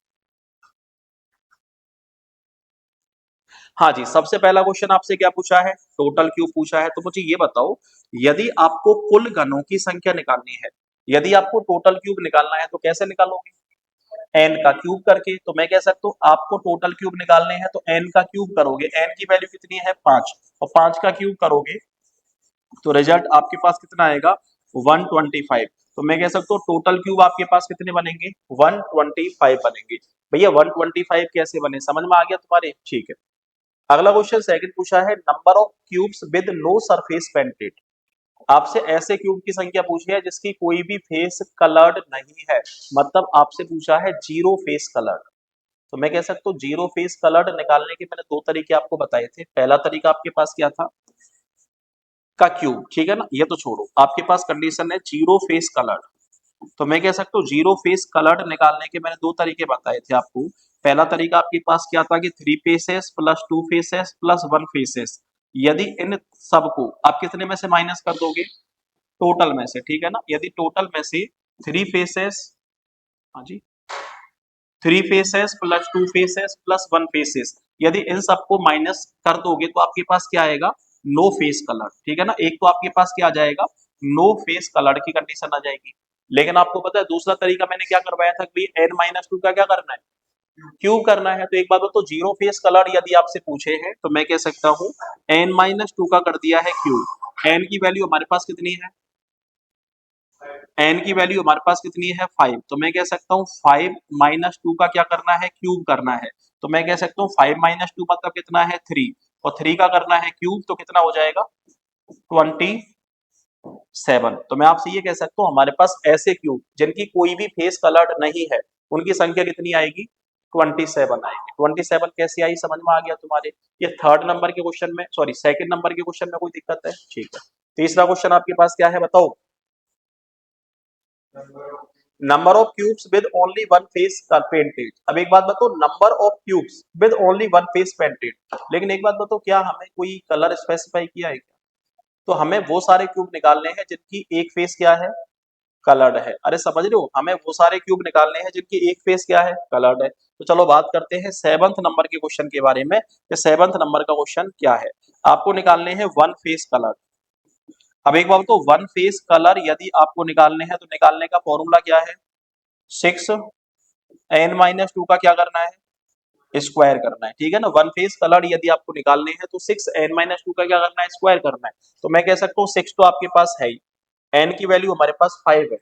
Speaker 1: हाँ जी, सबसे पहला क्वेश्चन आपसे क्या पूछा है? टोटल क्यूब पूछा है। तो मुझे ये बताओ, यदि आपको कुल घनों की संख्या निकालनी है, यदि आपको टोटल क्यूब निकालना है तो कैसे निकालोगे? एन का क्यूब करके। तो मैं कह सकता हूँ आपको टोटल क्यूब निकालने हैं तो एन का क्यूब करोगे, एन की वैल्यू कितनी है? 5, और 5 का क्यूब करोगे तो रिजल्ट आपके पास कितना आएगा? 125। तो मैं कह सकता हूँ टोटल क्यूब आपके पास कितने बनेंगे? 125 बनेंगे। भैया 125 कैसे बने, समझ में आ गया तुम्हारे? ठीक है। अगला क्वेश्चन सेकंड पूछा है, number of cubes with no surface painted. आपसे ऐसे क्यूब की संख्या पूछी है जिसकी कोई भी फेस कलर्ड नहीं है, मतलब आपसे पूछा है जीरो फेस कलर्ड। तो मैं कह सकता हूँ जीरो फेस कलर्ड निकालने के मैंने दो तरीके आपको बताए थे। पहला तरीका आपके पास क्या था? का क्यूब, ठीक है ना। ये तो छोड़ो, आपके पास कंडीशन है जीरो फेस कलर्ड। तो मैं कह सकता हूँ जीरो फेस कलर्ड निकालने के मैंने दो तरीके बताए थे आपको। पहला तरीका आपके पास क्या था कि 3 faces plus 2 faces plus 1 faces. यदि इन सबको आप कितने में से माइनस कर दोगे? टोटल में से, ठीक है ना। यदि टोटल में से 3 फेसेस, हाँ जी, 3 faces plus 2 faces plus 1 faces, यदि इन सबको माइनस कर दोगे तो आपके पास क्या आएगा? नो फेस कलर, ठीक है ना। एक तो आपके पास क्या आ जाएगा? नो फेस कलर की कंडीशन आ जाएगी। लेकिन आपको पता है दूसरा तरीका मैंने क्या करवाया था कि एन माइनस टू का क्या करना है? क्यूब करना है। तो एक बात तो जीरो फेस कलर यदि आपसे पूछे हैं तो मैं कह सकता हूँ एन माइनस टू का कर दिया है क्यूब। एन की वैल्यू हमारे पास कितनी है? एन की वैल्यू हमारे पास कितनी है? 5। तो मैं कह सकता हूँ 5 माइनस टू का क्या करना है? क्यूब करना है। तो मैं कह सकता हूँ 5 माइनस टू मतलब कितना है? 3, और 3 का करना है क्यूब तो कितना हो जाएगा? 27। तो मैं आपसे ये कह सकता हूँ हमारे पास ऐसे क्यूब जिनकी कोई भी फेस कलर्ड नहीं है उनकी संख्या कितनी आएगी? 27 आएगी। 27 कैसे आई, समझ में आ गया तुम्हारे? ये थर्ड नंबर के क्वेश्चन में, सॉरी सेकंड नंबर के क्वेश्चन में कोई दिक्कत है? ठीक है। तीसरा क्वेश्चन आपके पास क्या है बताओ? Number of cubes with only one face painted. अब एक बात बताओ, number of cubes with only one face painted, लेकिन एक बात बताओ क्या हमें कोई कलर स्पेसिफाई किया है क्या? तो हमें वो सारे क्यूब निकालने हैं जिनकी एक फेस क्या है? कलर्ड है। अरे समझ रहे हो, हमें वो सारे क्यूब निकालने हैं जिनकी एक फेस क्या है? कलर्ड है। तो चलो बात करते हैं सेवंथ नंबर के क्वेश्चन के बारे में कि सेवंथ नंबर का क्वेश्चन क्या है। आपको निकालने हैं वन फेस कलर। अब एक बात तो वन फेस कलर यदि आपको निकालने हैं तो निकालने का फॉर्मूला क्या है? 6 एन माइनस टू का क्या करना है? स्क्वायर करना है, ठीक है ना। वन फेस कलर यदि आपको निकालने हैं तो 6 एन माइनस टू का क्या करना है? स्क्वायर करना है। तो मैं कह सकता हूँ 6 तो आपके पास है ही, एन की वैल्यू हमारे पास 5 है।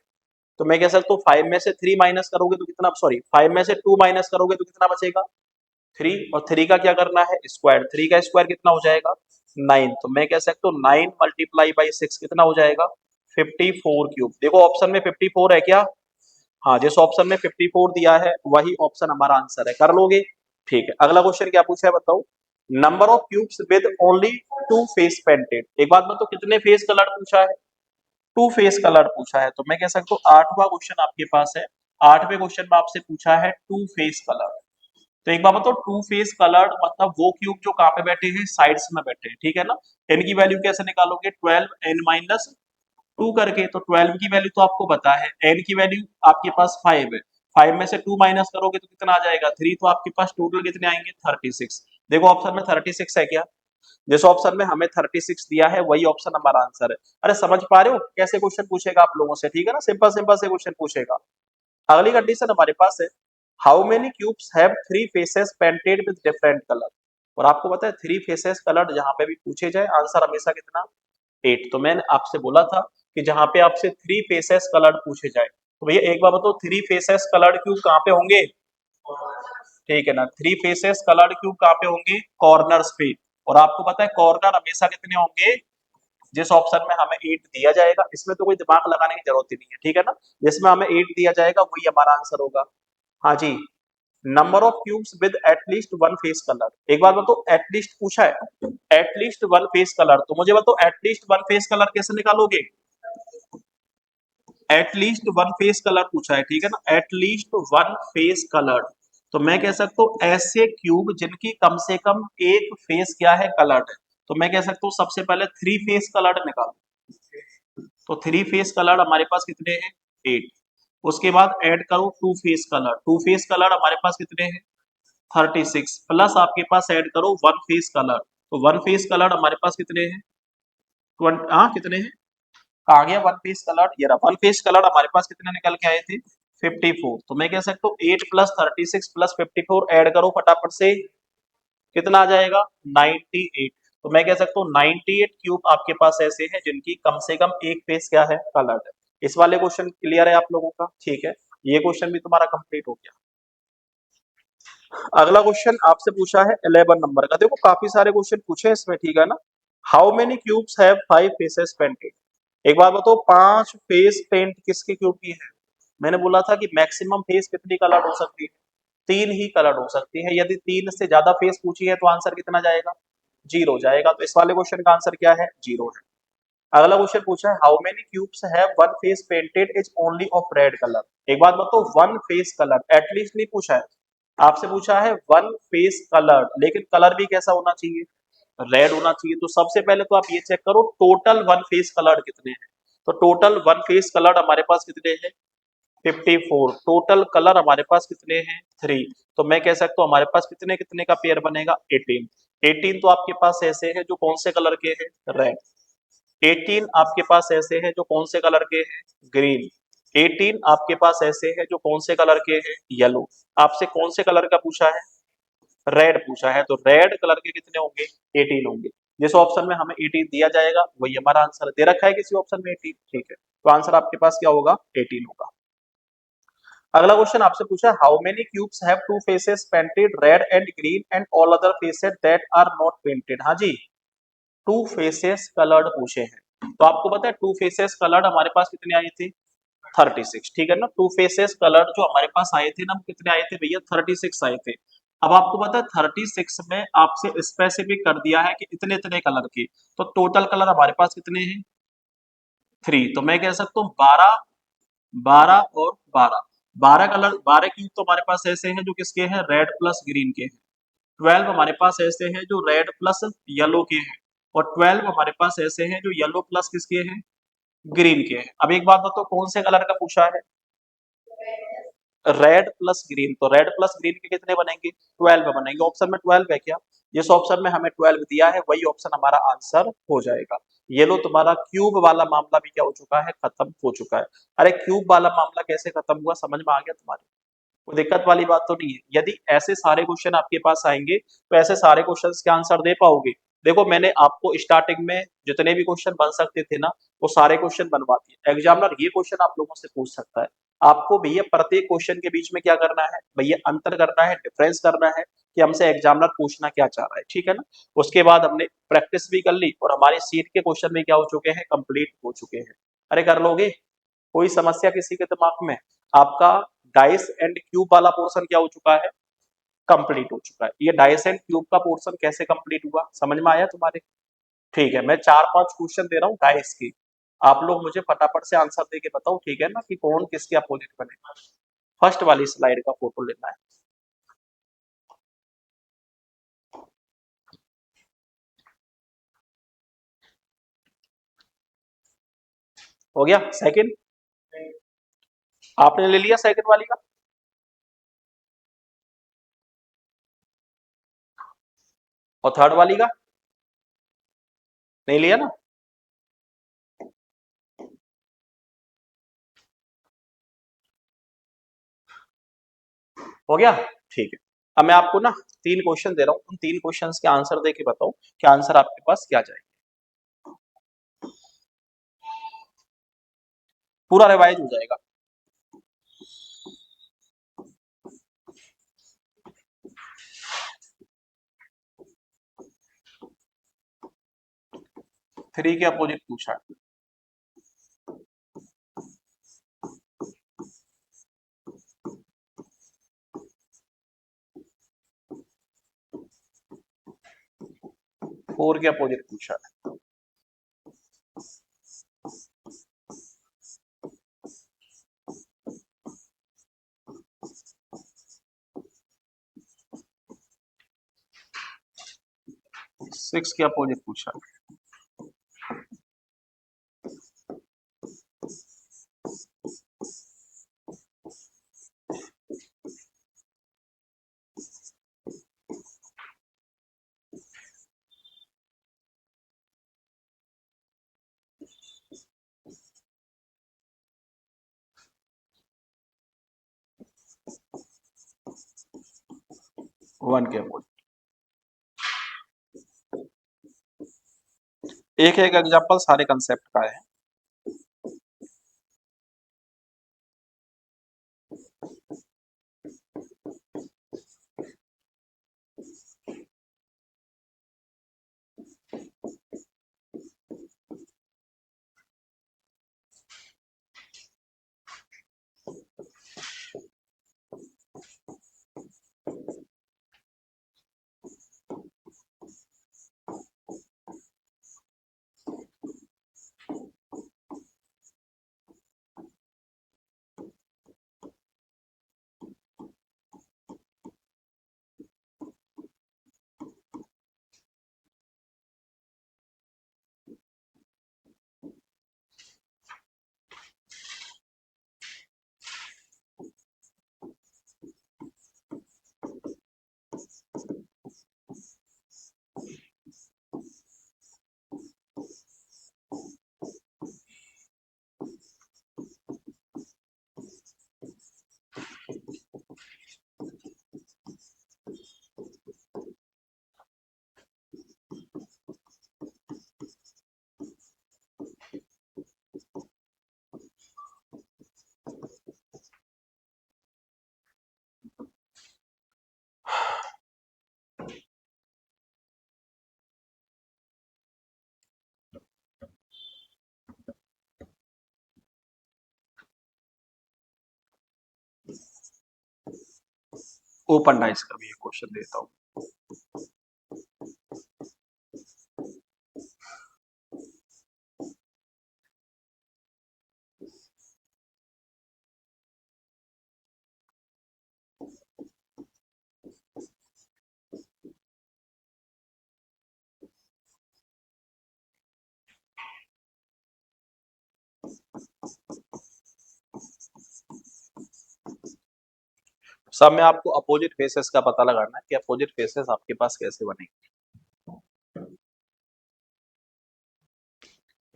Speaker 1: तो मैं कह सकता हूँ 5 में से 3 माइनस करोगे तो कितना, सॉरी 5 में से 2 माइनस करोगे तो कितना बचेगा? 3 और 3 का क्या करना है स्क्वायर, 3 का स्क्वायर कितना हो जाएगा 9। तो मैं कह सकता हूँ 9 मल्टीप्लाई बाई 6 कितना हो जाएगा 54 क्यूब। देखो ऑप्शन में 54 है क्या, हाँ जिस ऑप्शन में 54 दिया है वही ऑप्शन हमारा आंसर है, कर लोगे। ठीक है, अगला क्वेश्चन क्या पूछा है बताओ। Number of cubes with only 2 face painted. एक बात बताओ कितने फेस कलर पूछा है, 2 फेस कलर पूछा है। तो मैं कह सकता हूँ 8वां क्वेश्चन आपके पास है, 8वें क्वेश्चन में आपसे पूछा है 2 फेस कलर। तो एक बार बताओ 2 फेस कलर मतलब वो क्यूब जो कहाँ पे बैठे हैं साइड्स में बैठे हैं, ठीक है ना। n की वैल्यू कैसे निकालोगे 12 n माइनस 2 करके, तो 12 की वैल्यू तो आपको पता है, n की वैल्यू आपके पास 5 है, 5 में से 2 माइनस करोगे तो कितना आ जाएगा 3, तो आपके पास टोटल कितने आएंगे 36। देखो ऑप्शन में 36 है क्या, जिस ऑप्शन में हमें 36 दिया है वही ऑप्शन हमारा आंसर है। अरे समझ पा रहे हो कैसे क्वेश्चन पूछेगा आप लोगों से, ठीक है ना, सिंपल सिंपल से क्वेश्चन पूछेगा। अगली कंडीशन हमारे पास है how many cubes have 3 faces painted with different colour. और आपको पता है 3 फेसेस कलर जहां पे भी पूछे जाए आंसर हमेशा कितना 8। तो मैंने आपसे बोला था कि जहां पे आपसे 3 फेसेस कलर पूछे जाए तो भैया एक बार बताओ 3 फेसेस कलर क्यूब कहाँ पे होंगे, ठीक है ना, 3 फेसेस कलर क्यूब कहाँ पे होंगे कॉर्नर्स पे। और आपको पता है कॉर्नर हमेशा कितने होंगे, जिस ऑप्शन में हमें 8 दिया जाएगा इसमें तो कोई दिमाग लगाने की जरूरत ही नहीं है, ठीक है ना, जिसमें हमें 8 दिया जाएगा वही हमारा आंसर होगा। हाँ जी, number of cubes with at least one face colour. एक बार बताओ एटलीस्ट पूछा है, एटलीस्ट वन फेस कलर, तो मुझे बताओ एटलीस्ट वन फेस कलर कैसे निकालोगे, एटलीस्ट वन फेस कलर पूछा है, ठीक है ना, एटलीस्ट वन फेस कलर। तो मैं कह सकता हूँ ऐसे क्यूब जिनकी कम से कम एक फेस क्या है कलर्ड है। तो मैं कह सकता हूँ सबसे पहले 3 फेस कलर्ड निकालो, तो 3 फेस कलर हमारे पास कितने हैं 8। उसके बाद ऐड करो 2 फेस कलर, 2 फेस कलर हमारे पास कितने हैं 36, प्लस आपके पास ऐड करो 1 फेस कलर, तो 1 फेस कलर हमारे पास कितने हैं 20, हाँ कितने हैं, आ गया 1 फेस कलर, ये रहा 1 फेस कलर हमारे पास कितने निकल के आए थे 54। तो मैं कह सकता हूँ 8 प्लस 36 प्लस 54 ऐड करो फटाफट से, कितना आ जाएगा 98। तो मैं कह सकता हूँ 98 क्यूब आपके पास ऐसे हैं जिनकी कम से कम एक फेस क्या है कलर्ड है। इस वाले क्वेश्चन क्लियर है आप लोगों का, ठीक है, ये क्वेश्चन भी तुम्हारा कंप्लीट हो गया। अगला क्वेश्चन आपसे पूछा है 11 नंबर का, देखो काफी सारे क्वेश्चन पूछे हैं इसमें, ठीक है ना। How many cubes have 5 faces painted. एक बार बताओ 5 फेस पेंट किसके क्यूब की है, मैंने बोला था कि मैक्सिमम फेस कितनी कलर्ड हो सकती है 3 ही कलर्ड हो सकती है, यदि 3 से ज्यादा फेस पूछी है तो आंसर कितना जाएगा 0 जाएगा। तो इस वाले क्वेश्चन का आंसर क्या है 0 है। अगला क्वेश्चन पूछा है how many cubes have one face painted is only of red colour. एक बात बताओ वन फेस कलर एटलीस्ट नहीं पूछा है, आपसे पूछा है वन फेस कलर, लेकिन कलर भी कैसा होना चाहिए रेड होना चाहिए। तो सबसे पहले तो आप ये चेक करो टोटल वन फेस कलर कितने हैं, तो टोटल वन फेस कलर हमारे पास कितने हैं 54, टोटल कलर हमारे पास कितने हैं 3। तो मैं कह सकता हूँ हमारे पास कितने कितने का पेयर बनेगा 18। 18 तो आपके पास ऐसे हैं जो कौन से कलर के हैं रेड, 18 आपके पास ऐसे हैं जो कौन से कलर के हैं ग्रीन, 18 आपके पास ऐसे हैं जो कौन से कलर के हैं येलो। आपसे कौन से कलर का पूछा है रेड पूछा है, तो रेड कलर के कितने होंगे 18 होंगे। जिस ऑप्शन में हमें 18 दिया जाएगा वही हमारा आंसर दे रखा है किसी ऑप्शन में 18, ठीक है, तो आंसर आपके पास क्या होगा 18 होगा। अगला क्वेश्चन आपसे पूछा how many cubes have two faces painted red and green and all other faces that are not painted. हाँ जी, टू फेसेस कलर्ड पूछे हैं, तो आपको पता है टू फेसेस कलर्ड हमारे पास कितने आए थे 36, ठीक है ना, टू फेसेस कलर्ड जो हमारे पास आए थे ना वो कितने आए थे भैया 36 आए थे। अब आपको पता है 36 में आपसे स्पेसिफिक कर दिया है कि इतने इतने कलर के, तो टोटल कलर हमारे पास कितने हैं 3। तो मैं कह सकता हूँ 12, 12 और 12, 12 कलर 12 क्यूब तो हमारे पास ऐसे हैं जो किसके हैं रेड प्लस ग्रीन के हैं, 12 हमारे पास ऐसे हैं जो रेड प्लस येलो के हैं, और 12 हमारे पास ऐसे हैं जो येलो प्लस किसके हैं ग्रीन के हैं। अब एक बात बताओ कौन से कलर का पूछा है रेड प्लस ग्रीन, तो रेड प्लस ग्रीन के कितने बनेंगे 12 बनेंगे। ऑप्शन में 12 है क्या, जिस ऑप्शन में हमें 12 दिया है वही ऑप्शन हमारा आंसर हो जाएगा। ये लो तुम्हारा क्यूब वाला मामला भी क्या हो चुका है खत्म हो चुका है। अरे क्यूब वाला मामला कैसे खत्म हुआ समझ में आ गया तुम्हारे, कोई दिक्कत वाली बात तो नहीं है। यदि ऐसे सारे क्वेश्चन आपके पास आएंगे तो ऐसे सारे क्वेश्चंस के आंसर दे पाओगे। देखो मैंने आपको स्टार्टिंग में जितने भी क्वेश्चन बन सकते थे ना वो सारे क्वेश्चन बनवा दिए। एग्जामिनर ये क्वेश्चन आप लोगों से पूछ सकता है, आपको भैया प्रत्येक क्वेश्चन के बीच में क्या करना है भैया अंतर करना है डिफरेंस करना है कि हमसे एग्जामिनर पूछना क्या चाह रहा है, ठीक है ना। उसके बाद हमने प्रैक्टिस भी कर ली और हमारे सीट के क्वेश्चन भी क्या हो चुके हैं, कंप्लीट हो चुके हैं। अरे कर लोगे, कोई समस्या किसी के दिमाग में? आपका डाइस एंड क्यूब वाला पोर्शन क्या हो चुका है, कंप्लीट हो चुका है। ये डाइस एंड क्यूब का पोर्शन कैसे कंप्लीट हुआ, समझ में आया तुम्हारे? ठीक है, मैं 4-5 क्वेश्चन दे रहा हूँ डाइस की, आप लोग मुझे फटाफट से आंसर दे के बताओ, ठीक है ना, कि कौन किसके अपोजिट बनेगा। फर्स्ट वाली स्लाइड का फोटो लेना है। हो गया सेकंड, आपने ले लिया सेकंड वाली का? और थर्ड वाली का नहीं लिया ना? हो गया, ठीक है। अब मैं आपको ना 3 क्वेश्चन दे रहा हूँ, उन 3 क्वेश्चंस के आंसर दे के बताओ कि आंसर आपके पास क्या जाएगा। पूरा रिवाइज हो जाएगा। थ्री के अपोजिट पूछा है। फोर के अपोजिट पूछा है। सिक्स के अपोजिट पूछा है। 1 के अपोजिट। एक एक एग्जांपल सारे कंसेप्ट का है। ओपन डाइस का भी एक क्वेश्चन देता हूँ। सब में आपको अपोजिट फेसेस का पता लगाना है कि अपोजिट फेसेस आपके पास कैसे बनेंगे।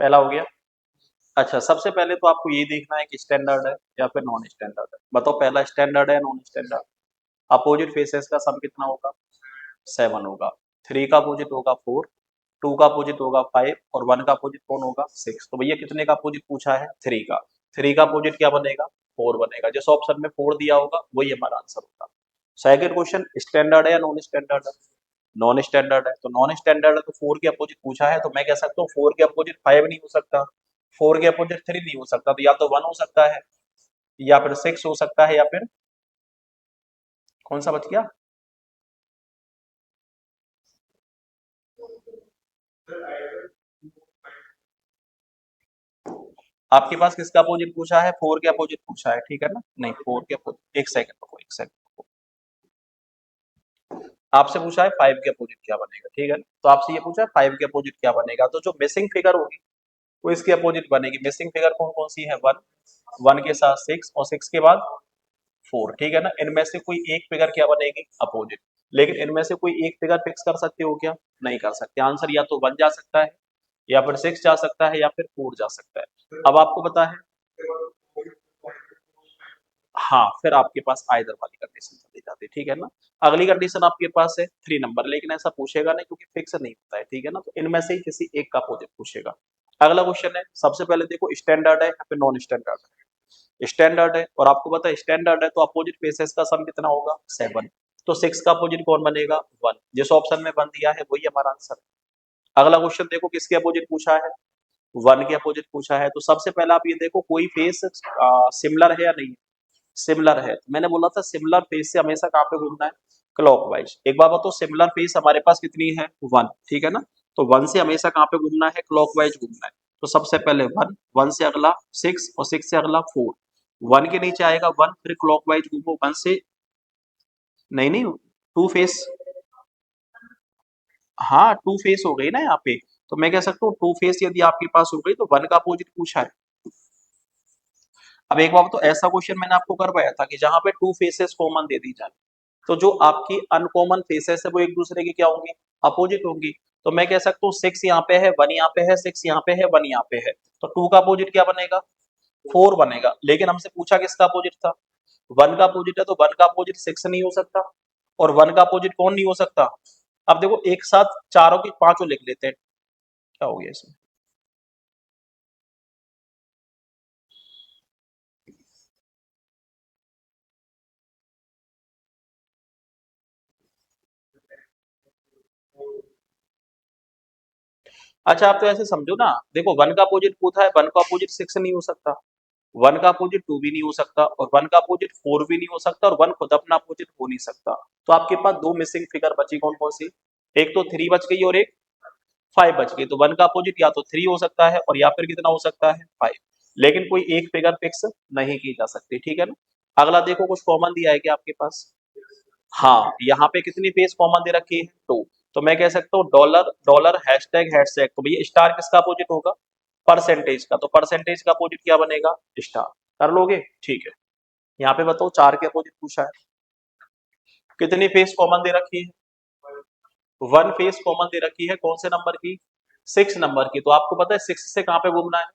Speaker 1: पहला हो गया। अच्छा, सबसे पहले तो आपको ये देखना है कि स्टैंडर्ड है या फिर नॉन स्टैंडर्ड है। बताओ पहला स्टैंडर्ड है नॉन स्टैंडर्ड? अपोजिट फेसेस का सम कितना होगा, 7 होगा। थ्री का अपोजिट होगा 4, टू का अपोजिट होगा 5 और 1 का अपोजिट कौन होगा, 6। तो भैया कितने का अपोजिट पूछा है, 3 का। 3 का अपोजिट क्या बनेगा, 4 बनेगा। जिस ऑप्शन में 4 दिया होगा वही हमारा आंसर होगा। सेकंड क्वेश्चन स्टैंडर्ड है या नॉन स्टैंडर्ड है? नॉन स्टैंडर्ड है। तो नॉन स्टैंडर्ड है तो 4 के अपोजिट पूछा है, तो मैं कह सकता हूँ 4 के अपोजिट 5 नहीं हो सकता, 4 के अपोजिट 3 नहीं हो सकता, तो या तो 1 हो सकता है, या फिर 6 हो सकता है, या फिर कौन सा बच गया? आपके पास किसका अपोजिट पूछा है? 4 के अपोजिट पूछा है, ठीक है ना? नहीं, 4 के अपोजिट, एक सेकंड रुको, एक सेकंड। आपसे पूछा है 5 के अपोजिट क्या बनेगा, ठीक है ना? तो आपसे ये पूछा है 5 के अपोजिट क्या बनेगा, तो जो मिसिंग फिगर होगी वो इसके अपोजिट बनेगी। मिसिंग फिगर कौन कौन सी है? 1, 1 के साथ 6 और 6 के बाद 4, ठीक है ना? इनमें से कोई एक फिगर क्या बनेगी? अपोजिट। लेकिन इनमें से कोई एक फिगर फिक्स कर सकते हो क्या? नहीं कर सकते। आंसर या तो 1 जा सकता है, या फिर 6 जा सकता है, या फिर 4 जा सकता है। अब आपको पता है, हाँ, फिर आपके पास आइदर वाली कंडीशन चली जाती है, ठीक है ना? अगली कंडीशन आपके पास है 3 नंबर, लेकिन ऐसा पूछेगा नहीं क्योंकि फिक्स नहीं होता है, ठीक है ना? तो इनमें से ही किसी एक का अपोजिट पूछेगा। अगला क्वेश्चन है, सबसे पहले देखो स्टैंडर्ड है या फिर नॉन स्टैंडर्ड है? स्टैंडर्ड है, और आपको पता है स्टैंडर्ड है तो अपोजिट फेसेस का सम कितना होगा? 7। तो 6 का अपोजिट कौन बनेगा? 1। जिस ऑप्शन में 1 दिया है वही हमारा आंसर है। अगला क्वेश्चन देखो किसके अपोजिट पूछा है? 1 के अपोजिट पूछा है। तो सबसे पहले आप ये देखो कोई फेस सिमिलर है या नहीं है? सिमिलर है। मैंने बोला था सिमिलर फेस से हमेशा कहाँ पे घूमना है? क्लॉकवाइज। एक बार बताओ सिमिलर फेस हमारे पास कितनी है? 1, ठीक है ना? तो 1 से हमेशा कहाँ पे घूमना है? क्लॉकवाइज घूमना है। तो सबसे पहले 1, 1 से अगला 6 और 6 से अगला 4। 1 के नीचे आएगा 1, फिर क्लॉकवाइज घूमो 1 से, नहीं नहीं, टू फेस, हाँ टू फेस हो गई ना यहाँ पे। तो मैं कह सकता हूँ टू फेस यदि आपके पास हो गई तो 1 का अपोजिट पूछा है। अब एक बार तो ऐसा क्वेश्चन मैंने आपको करवाया था कि जहां पे टू फेसेस कॉमन दे दी जाए, तो जो आपकी अनकॉमन फेसेस है वो एक दूसरे की क्या होंगी? अपोजिट होंगी। तो मैं कह सकता हूँ 6 यहाँ पे है, 1 यहाँ पे है, 6 यहाँ पे है, 1 यहाँ पे है, तो 2 का अपोजिट क्या बनेगा? 4 बनेगा। लेकिन हमसे पूछा किसका अपोजिट था? 1 का अपोजिट है, तो 1 का अपोजिट 6 नहीं हो सकता, और 1 का अपोजिट कौन नहीं हो सकता? अब देखो एक साथ चारों की पांचों लिख लेते हैं, क्या हो गया इसमें? अच्छा आप तो ऐसे समझो ना, देखो 1 का अपोजिट पूछा है, 1 का अपोजिट 6 नहीं हो सकता, 1 का अपोजिट 2 भी नहीं हो सकता, और 1 का अपोजिट 4 भी नहीं हो सकता, और 1 खुद अपना अपोजिट हो नहीं सकता। तो आपके पास दो मिसिंग फिगर बची, कौन कौन सी? एक तो 3 बच गई और एक 5 बच गई। तो 1 का अपोजिट या तो 3 हो सकता है, और या फिर कितना हो सकता है? 5। लेकिन कोई एक फिगर फिक्स नहीं की जा सकती, ठीक है ना? अगला देखो कुछ कॉमन दिया है क्या आपके पास? हाँ, यहाँ पे कितनी फेस कॉमन दे रखी है? 2। तो मैं कह सकता हूँ डॉलर डॉलर हैशटैग हैशटैग, तो भैया स्टार किसका अपोजिट होगा? परसेंटेज का। तो परसेंटेज का अपोजिट क्या बनेगा? स्टार। कर लोगे? ठीक है। यहाँ पे बताओ 4 के अपोजिट पूछा है, कितनी फेस कॉमन दे रखी है? 1 फेस कॉमन दे रखी है, कौन से नंबर की? 6 नंबर की। तो आपको पता है 6 से कहाँ पे घूमना है?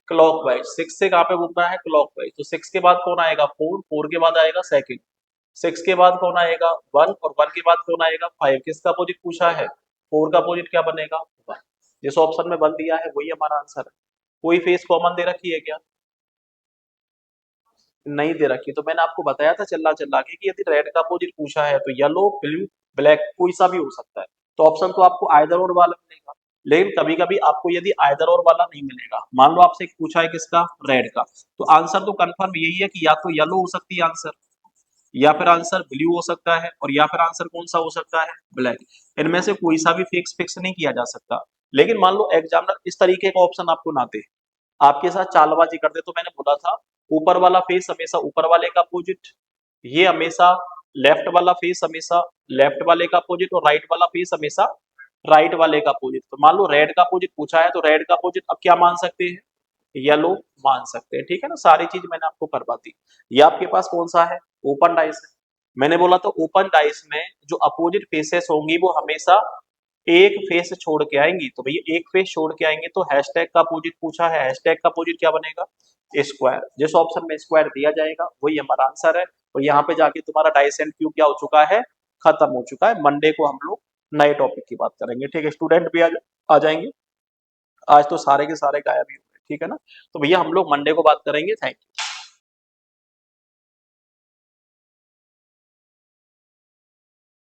Speaker 1: क्लॉकवाइज। 6 से कहाँ पे घूमना है? क्लॉकवाइज। तो 6 के बाद कौन आएगा? 4, 4 के बाद आएगा सेकंड, 6 के बाद कौन आएगा? 1, और 1 के बाद कौन आएगा? 5। किसका अपोजिट पूछा है? 4 का अपोजिट क्या बनेगा? 1। जिस ऑप्शन में 1 दिया है वही हमारा आंसर है। कोई फेस कॉमन दे रखी है क्या? नहीं दे रखी। तो मैंने आपको बताया था चिल्ला चिल्ला के कि यदि रेड का अपोजिट पूछा है तो येलो, ब्लू, ब्लैक कोई सा भी हो सकता है। तो ऑप्शन तो आपको आइदर और वाला मिलेगा। लेकिन कभी कभी आपको यदि आइदर और वाला नहीं मिलेगा, मान लो आपसे पूछा है किसका? रेड का, तो आंसर तो कंफर्म यही है कि या तो येलो हो सकती है आंसर, या फिर आंसर ब्लू हो सकता है, और या फिर आंसर कौन सा हो सकता है? ब्लैक। इनमें से कोई सा भी फिक्स फिक्स नहीं किया जा सकता। लेकिन मान लो एग्जामिनर इस तरीके का ऑप्शन आपको ना दे, आपके साथ चालबाजी कर दे, तो मैंने बोला था ऊपर वाला फेस हमेशा ऊपर वाले का अपोजिट, ये हमेशा लेफ्ट वाला फेस हमेशा लेफ्ट वाले का अपोजिट, और राइट वाला फेस हमेशा राइट वाले का अपोजिट। तो मान लो रेड का अपोजिट पूछा है, तो रेड का अपोजिट अब क्या मान सकते हैं? येलो मान सकते हैं, ठीक है ना? सारी चीज मैंने आपको करवा दी। ये आपके पास कौन सा है? ओपन डाइस है। मैंने बोला था ओपन डाइस में जो अपोजिट फेसेस होंगी वो हमेशा एक फेस छोड़ के आएंगी। तो भैया एक फेस छोड़ के आएंगे, तो हैशटैग का अपोजिट पूछा है, हैशटैग का अपोजिट क्या बनेगा? स्क्वायर। जिस ऑप्शन में स्क्वायर दिया जाएगा वही हमारा आंसर है। और यहाँ पे जाके तुम्हारा डाइस एंड क्यूब क्या हो चुका है? खत्म हो चुका है। मंडे को हम लोग नए टॉपिक की बात करेंगे, ठीक है? स्टूडेंट भी आ जाएंगे। आज तो सारे के सारे गायब ही हो गए, ठीक है ना? तो भैया हम लोग मंडे को बात करेंगे। Thank you.